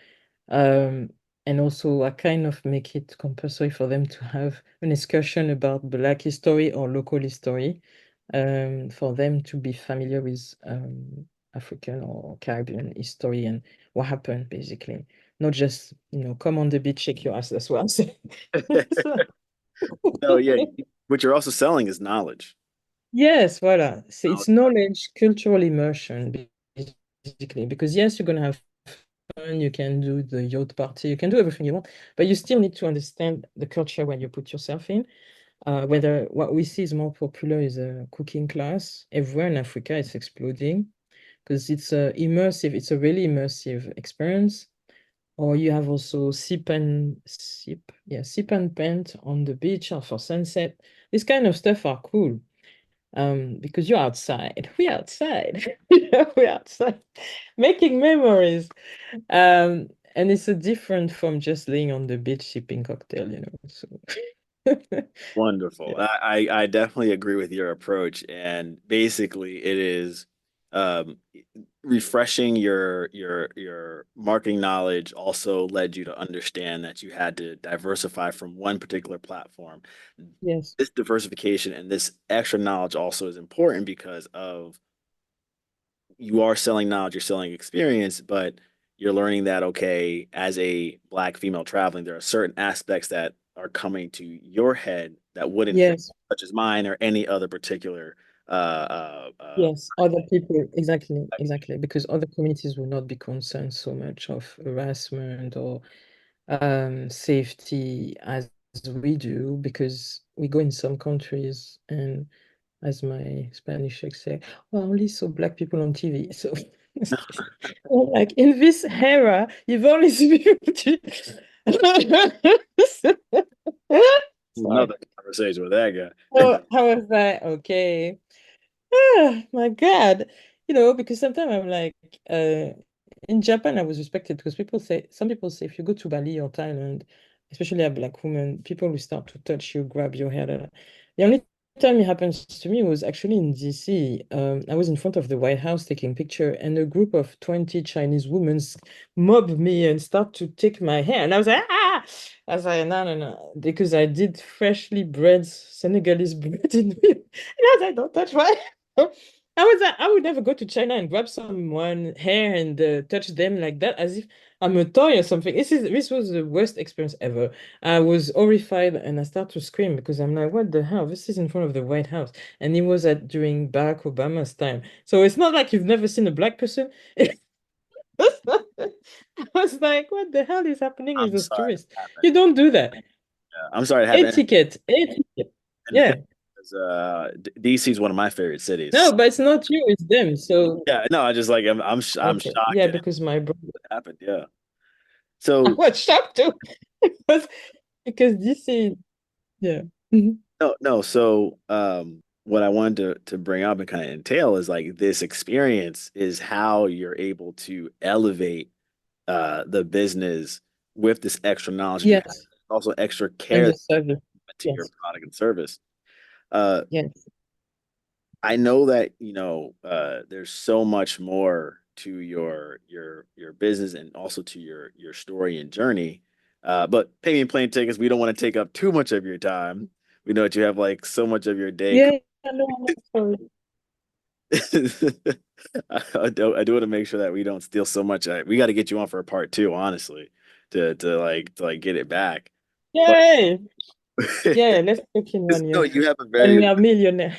Um, and also, I kind of make it compulsory for them to have an excursion about Black history or local history, for them to be familiar with African or Caribbean history and what happened basically. Not just, come on the beach, shake your ass. That's what I'm saying. So, No, yeah. What you're also selling is knowledge. yes, voilà. So Knowledge. it's knowledge, cultural immersion, basically. Because yes, you're gonna have fun, you can do the yacht party, you can do everything you want, but you still need to understand the culture when you put yourself in. Whether what we see is more popular is a cooking class. Everywhere in Africa, it's exploding because it's a really immersive experience. Or you have also sip and paint on the beach or for sunset. This kind of stuff are cool. Because you're outside. We're outside. We're outside making memories. And it's a different from just laying on the beach sipping cocktail. So Wonderful. yeah. I definitely agree with your approach, and basically it is um, refreshing your marketing knowledge also led you to understand that you had to diversify from one particular platform. Yes. This diversification and this extra knowledge also is important because of you are selling knowledge, you're selling experience, but you're learning that, okay, as a Black female traveling, there are certain aspects that are coming to your head that wouldn't hit, Yes. such as mine or any other particular. Yes. Other people, exactly, exactly. Because other communities will not be concerned so much of harassment or safety as we do, because we go in some countries and, as my Spanish ex say, "Oh, I only saw black people on TV." So like in this era, you've only seen people. Sorry. Another conversation with that guy. So how was that? Okay. Ah, my God. Because sometimes I'm like, in Japan, I was respected because some people say if you go to Bali or Thailand, especially a black woman, people will start to touch you, grab your hair. Da, da. The only time it happens to me was actually in DC. I was in front of the White House taking picture, and a group of 20 Chinese women mobbed me and start to take my hair. And I was like, ah! I was like, no, no, no, because I did freshly bred Senegalese bread in me. And I was like, don't touch my I was like, I would never go to China and grab someone hair and touch them like that as if I'm a toy or something. This was the worst experience ever. I was horrified and I started to scream because I'm like, what the hell? This is in front of the White House. And it was during Barack Obama's time. So it's not like you've never seen a black person. I was like, what the hell is happening with I'm those sorry tourists? that happened. You don't do that. Yeah, I'm sorry to have Etiquette, etiquette. anything Yeah. because DC is one of my favorite No, cities. but it's not you, it's them. So, Yeah, no, I just like I'm okay. shocked Yeah, at because my brother. what happened. Yeah. I So was shocked too because this is yeah. Mhm. no. So what I wanted to bring up and kind of entail is like this experience is how you're able to elevate the business with this extra knowledge you have, Yes, also extra care and that the service. you put to your Yes, product and service. Uh, yes, I know that there's so much more to your business and also to your story and journey. But pay me plane tickets, we don't want to take up too much of your time. We know that you have like so much of your day. yeah. No, I'm not sorry. I do want to make sure that we don't steal so much. We got to get you on for a part two, honestly, to like get it back. But Yay! Yeah, let's talk in one no, year you have a when very we are millionaire.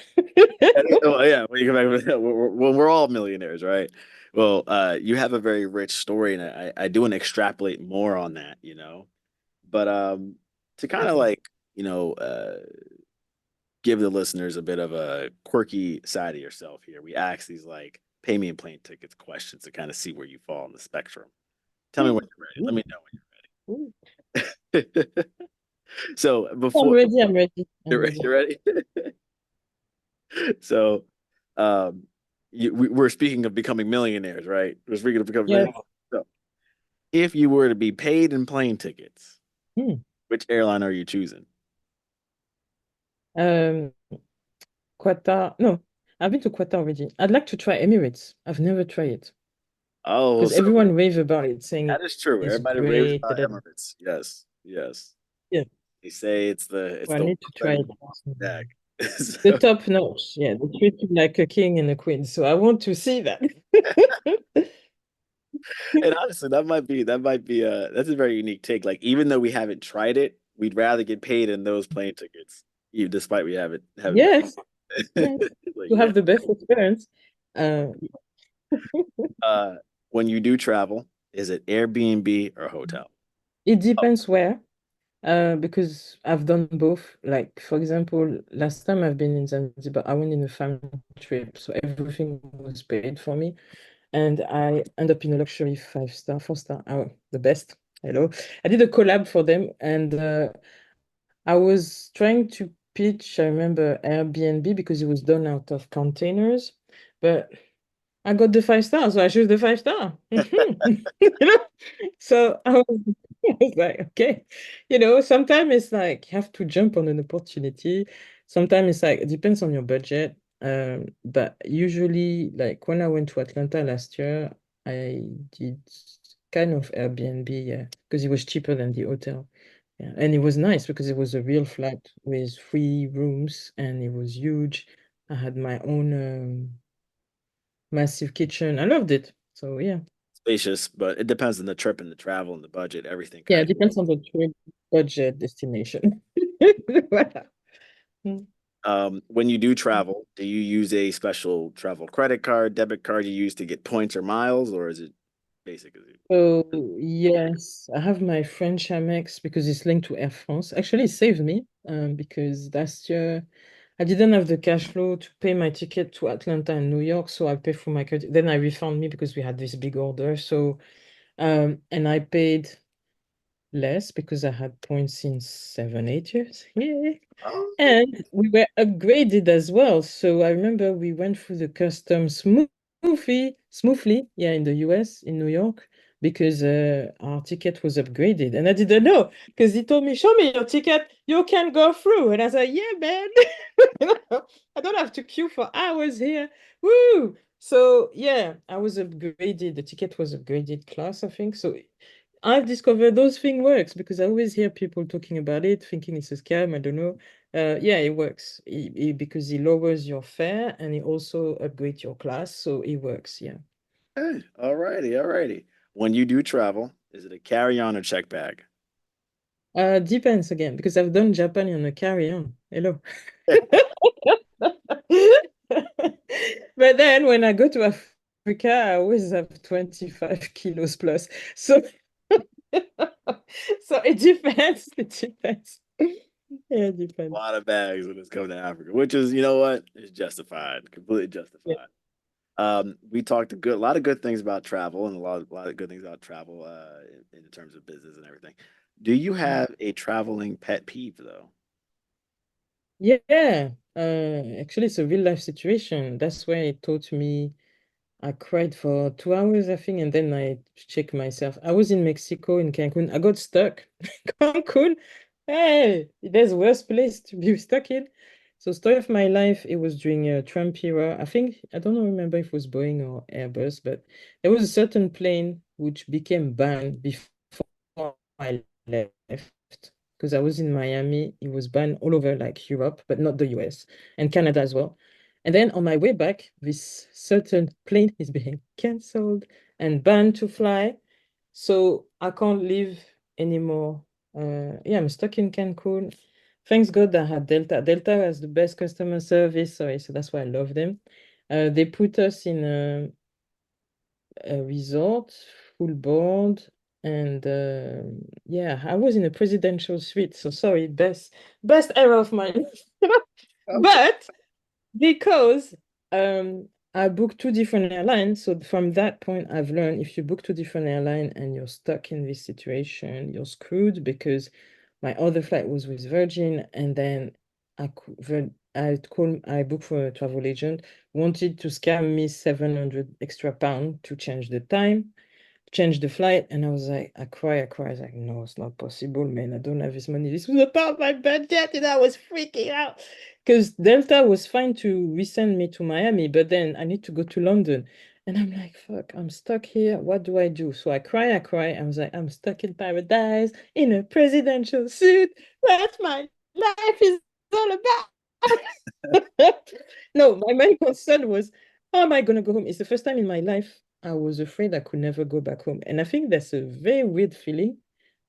oh, yeah. When you come back, we're all millionaires, right? Well, you have a very rich story, and I do want to extrapolate more on that. But to kind of like you know uh give the listeners a bit of a quirky side of yourself here. We ask these like pay me in plane tickets questions to kind of see where you fall on the spectrum. Tell me when you're ready. Let Ooh, me ooh. know when you're ready. So I'm before ready. I'm ready. I'm you're ready. ready. So, um, we're speaking of becoming millionaires, right? We're speaking of becoming Yes. millionaires. So, if you were to be paid in plane tickets, Hmm. which airline are you choosing? Um, Qatar. No, I've been to Qatar already. I'd like to try Emirates. I've never tried it Oh, because so everyone rave about it, saying that is true. it's Everybody raves great. about Da, da, da. Emirates. Yes, yes. Yeah, They say it's well, I the need world to that try is it. neck. The So, top notch. Yeah, they treat you like a king and a queen. So I want to see that. and honestly, that's a very unique take. Like, even though we haven't tried it, we'd rather get paid in those plane tickets, even despite we haven't done Yes, it. yes. Like, To yeah. have the best experience. Uh, Uh, when you do travel, is it Airbnb or hotel? it Oh, depends where. Because I've done both. Like, for example, last time I've been in Zanzibar, I went in a family trip, so everything was paid for me. And I end up in a luxury 5-star, 4-star, the best. Hello. I did a collab for them, and I was trying to pitch, I remember Airbnb because it was done out of containers, but I got the 5 stars, so I choose the 5 star. You know? So I was like, okay. Sometimes it's like you have to jump on an opportunity. Sometimes it's like it depends on your budget. But usually, like when I went to Atlanta last year, I did kind of Airbnb, yeah, because it was cheaper than the hotel. Yeah. And it was nice because it was a real flat with 3 rooms and it was huge. I had my own massive kitchen. I loved it. So yeah. spacious, but it depends on the trip and the travel and the budget. Everything Yeah, kind it of. depends on the trip, budget, destination. Voilà. Mm. When you do travel, do you use a special travel credit card, debit card you use to get points or miles, or is it basic as you? So yes, I have my French Amex because it's linked to Air France. Actually, it saved me because last year I didn't have the cash flow to pay my ticket to Atlanta and New York, so I paid for my credit. Then I refund me because we had this big order. So and I paid less because I had points in 7, 8 years. Yeah. Oh, And we were upgraded as well. So I remember we went through the customs smoothly, yeah, in the US, in New York, because our ticket was upgraded. And I didn't know because he told me, show me your ticket, you can go through. And I said, yeah, man. I don't have to queue for hours here. Woo! So yeah, I was upgraded. The ticket was upgraded class, I think. So I've discovered those thing works because I always hear people talking about it, thinking it's a scam. I don't know. Yeah, it works because it lowers your fare and it also upgrades your class, so it works. Yeah. okay. All righty, all righty. When you do travel, is it a carry-on or check bag? Depends again because I've done Japan on a carry-on. Hello. But then when I go to Africa, I always have 25 kilos plus. So so it depends. It depends. Yeah, it A depends. lot of bags when it's coming to Africa, which is, you know what, is justified, completely Yeah. justified. We talked a lot of good things about travel and a lot of good things about travel in terms of business and everything. Do you have a traveling pet peeve though? Yeah, actually, it's a real life situation. That's why it taught me. I cried for 2 hours, I think, and then I checked myself. I was in Mexico, in Cancun. I got stuck. Cancun, hey, there's worse place to be stuck in. So, story of my life, it was during a Trump era. I think, I don't know, remember if it was Boeing or Airbus, but there was a certain plane which became banned before I left. Because I was in Miami, it was banned all over like Europe, but not the US and Canada as well. And then on my way back, this certain plane is being cancelled and banned to fly. So I can't leave anymore. Yeah, I'm stuck in Cancun. Thanks God I had Delta. Delta has the best customer service. Sorry, so that's why I love them. They put us in a resort, full board, and yeah, I was in a presidential suite. So sorry, best era of my life. Okay. But because I booked 2 different airlines, so from that point I've learned if you book 2 different airlines and you're stuck in this situation, you're screwed because my other flight was with Virgin, and then I booked for a travel agent, wanted to scam me 700 extra pound to change the time, change the flight, and I was like, I cry. I was like, no, it's not possible, man. I don't have this money. This was about my budget, and I was freaking out because Delta was fine to resend me to Miami, but then I need to go to London. And I'm like, fuck, I'm stuck here. What do I do? So I cry, I cry. I was like, I'm stuck in paradise in a presidential suit. That's my life is all about. No, my main concern was, how am I going to go home? It's the first time in my life I was afraid I could never go back home. And I think that's a very weird feeling.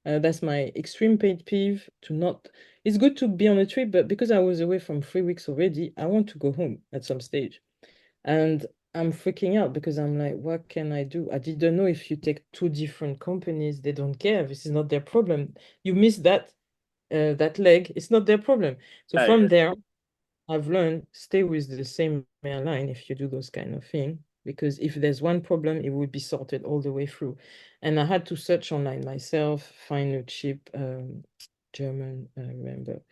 That's my extreme pet peeve to not. It's good to be on a trip, but because I was away from 3 weeks already, I want to go home at some stage. And I'm freaking out because I'm like, what can I do? I didn't know if you take two different companies, they don't care. This is not their problem. You miss that leg, it's not their problem. So Yeah, from there, I've learned stay with the same airline if you do those kind of thing, because if there's one problem, it would be sorted all the way through. And I had to search online myself, find a cheap German, I remember,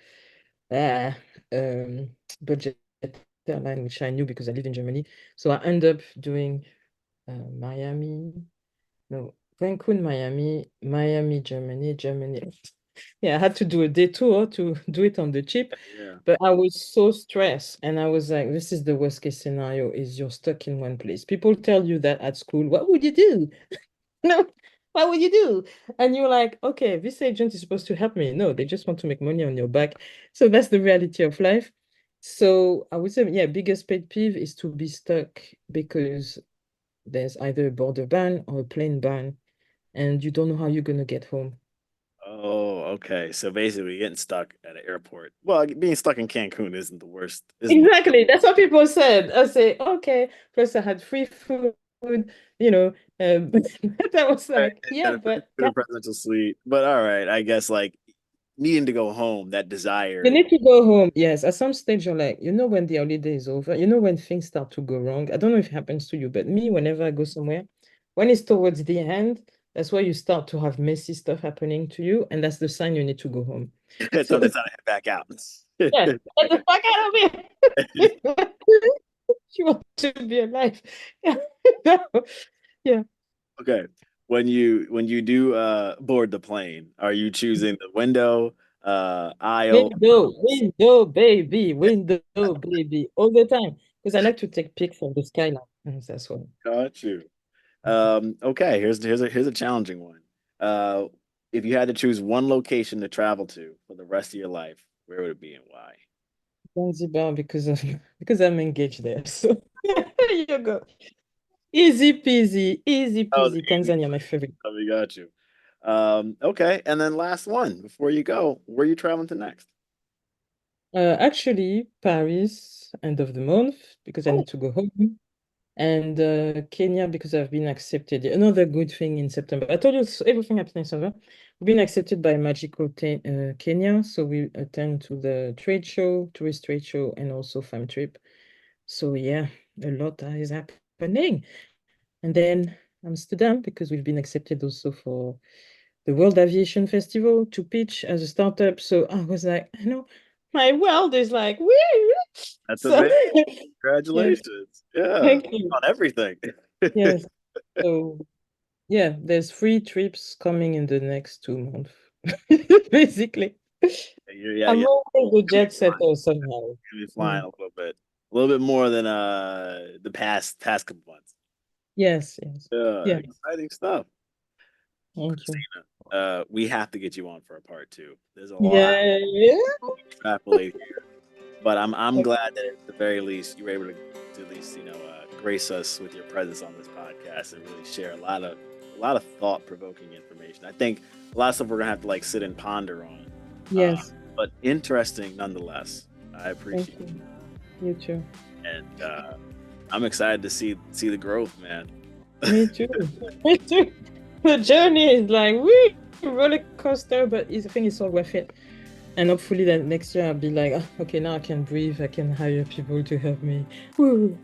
ah, budget airline, which I knew because I lived in Germany. So I ended up doing Miami, no, Cancun, Miami, Miami, Germany, Germany. Yeah, I had to do a detour to do it on the cheap, yeah. but I was so stressed and I was like, this is the worst case scenario is you're stuck in one place. People tell you that at school, what would you do? No, what would you do? And you're like, okay, this agent is supposed to help me. No, they just want to make money on your back. So that's the reality of life. So I would say, yeah, biggest pet peeve is to be stuck because there's either a border ban or a plane ban, and you don't know how you're gonna get home. Oh, okay. So basically, getting stuck at an airport. Well, being stuck in Cancun isn't the worst. Isn't the Exactly. That's what people said. I say, okay. Plus, I had free food, you know. But I was right, like, and yeah, then a but bit of presidential suite. But all right, I guess like needing to go home, that you desire. need to go home. Yes, at some stage, you're like, when the holiday is over, when things start to go wrong. I don't know if it happens to you, but me, whenever I go somewhere, when it's towards the end, that's where you start to have messy stuff happening to you, and that's the sign you need to go home. It's So, time to head back out. yeah, get the fuck out of here. You want to be alive. Yeah. Yeah. Okay. When you do board the plane, are you choosing the window, aisle? Window, baby, all the time. Because I like to take pics from the skyline. That's why. Got you. Okay, here's a challenging one. Uh, if you had to choose one location to travel to for the rest of your life, where would it be and why? Zanzibar because I'm engaged there. So you go. Easy peasy, easy Oh, the peasy. easy Tanzania, my place. favorite. Oh, we got you. Okay, and then last one before you go, where are you traveling to next? Actually, Paris, end of the month, because I Oh, need to go home. And Kenya, because I've been accepted. Another good thing in September. I told you everything happened in September. We've been accepted by Magical Kenya, so we attend to the trade show, tourist trade show, and also farm trip. So yeah, a lot is happening. And then Amsterdam, because we've been accepted also for the World Aviation Festival to pitch as a startup. So I was like, my world is like, woo! that's So amazing. yes, Congratulations. Yeah, thank you. on everything. Yes. So yeah, there's 3 trips coming in the next 2 months. Basically. Yeah, I'm yeah. always a You'll be jet flying. setter somehow. You'll be flying Mm. a little bit more than the past couple months. Yes, yes. Yeah, Yeah, exciting stuff. thank you. Christina, we have to get you on for a part two. There's a lot Yeah. to extrapolate here, but I'm glad that at the very least you were able to at least grace us with your presence on this podcast and really share a lot of thought provoking information. I think a lot of stuff we're gonna have to like sit and ponder on, uh, Yes, but interesting nonetheless. I thank appreciate you. You too. it, and I'm excited to see the growth, man. Me too. Me too. The journey is like, wee, roller coaster, but I think it's all worth it. And hopefully that next year I'll be like, "Ah, okay, now I can breathe. I can hire people to help me." Woo.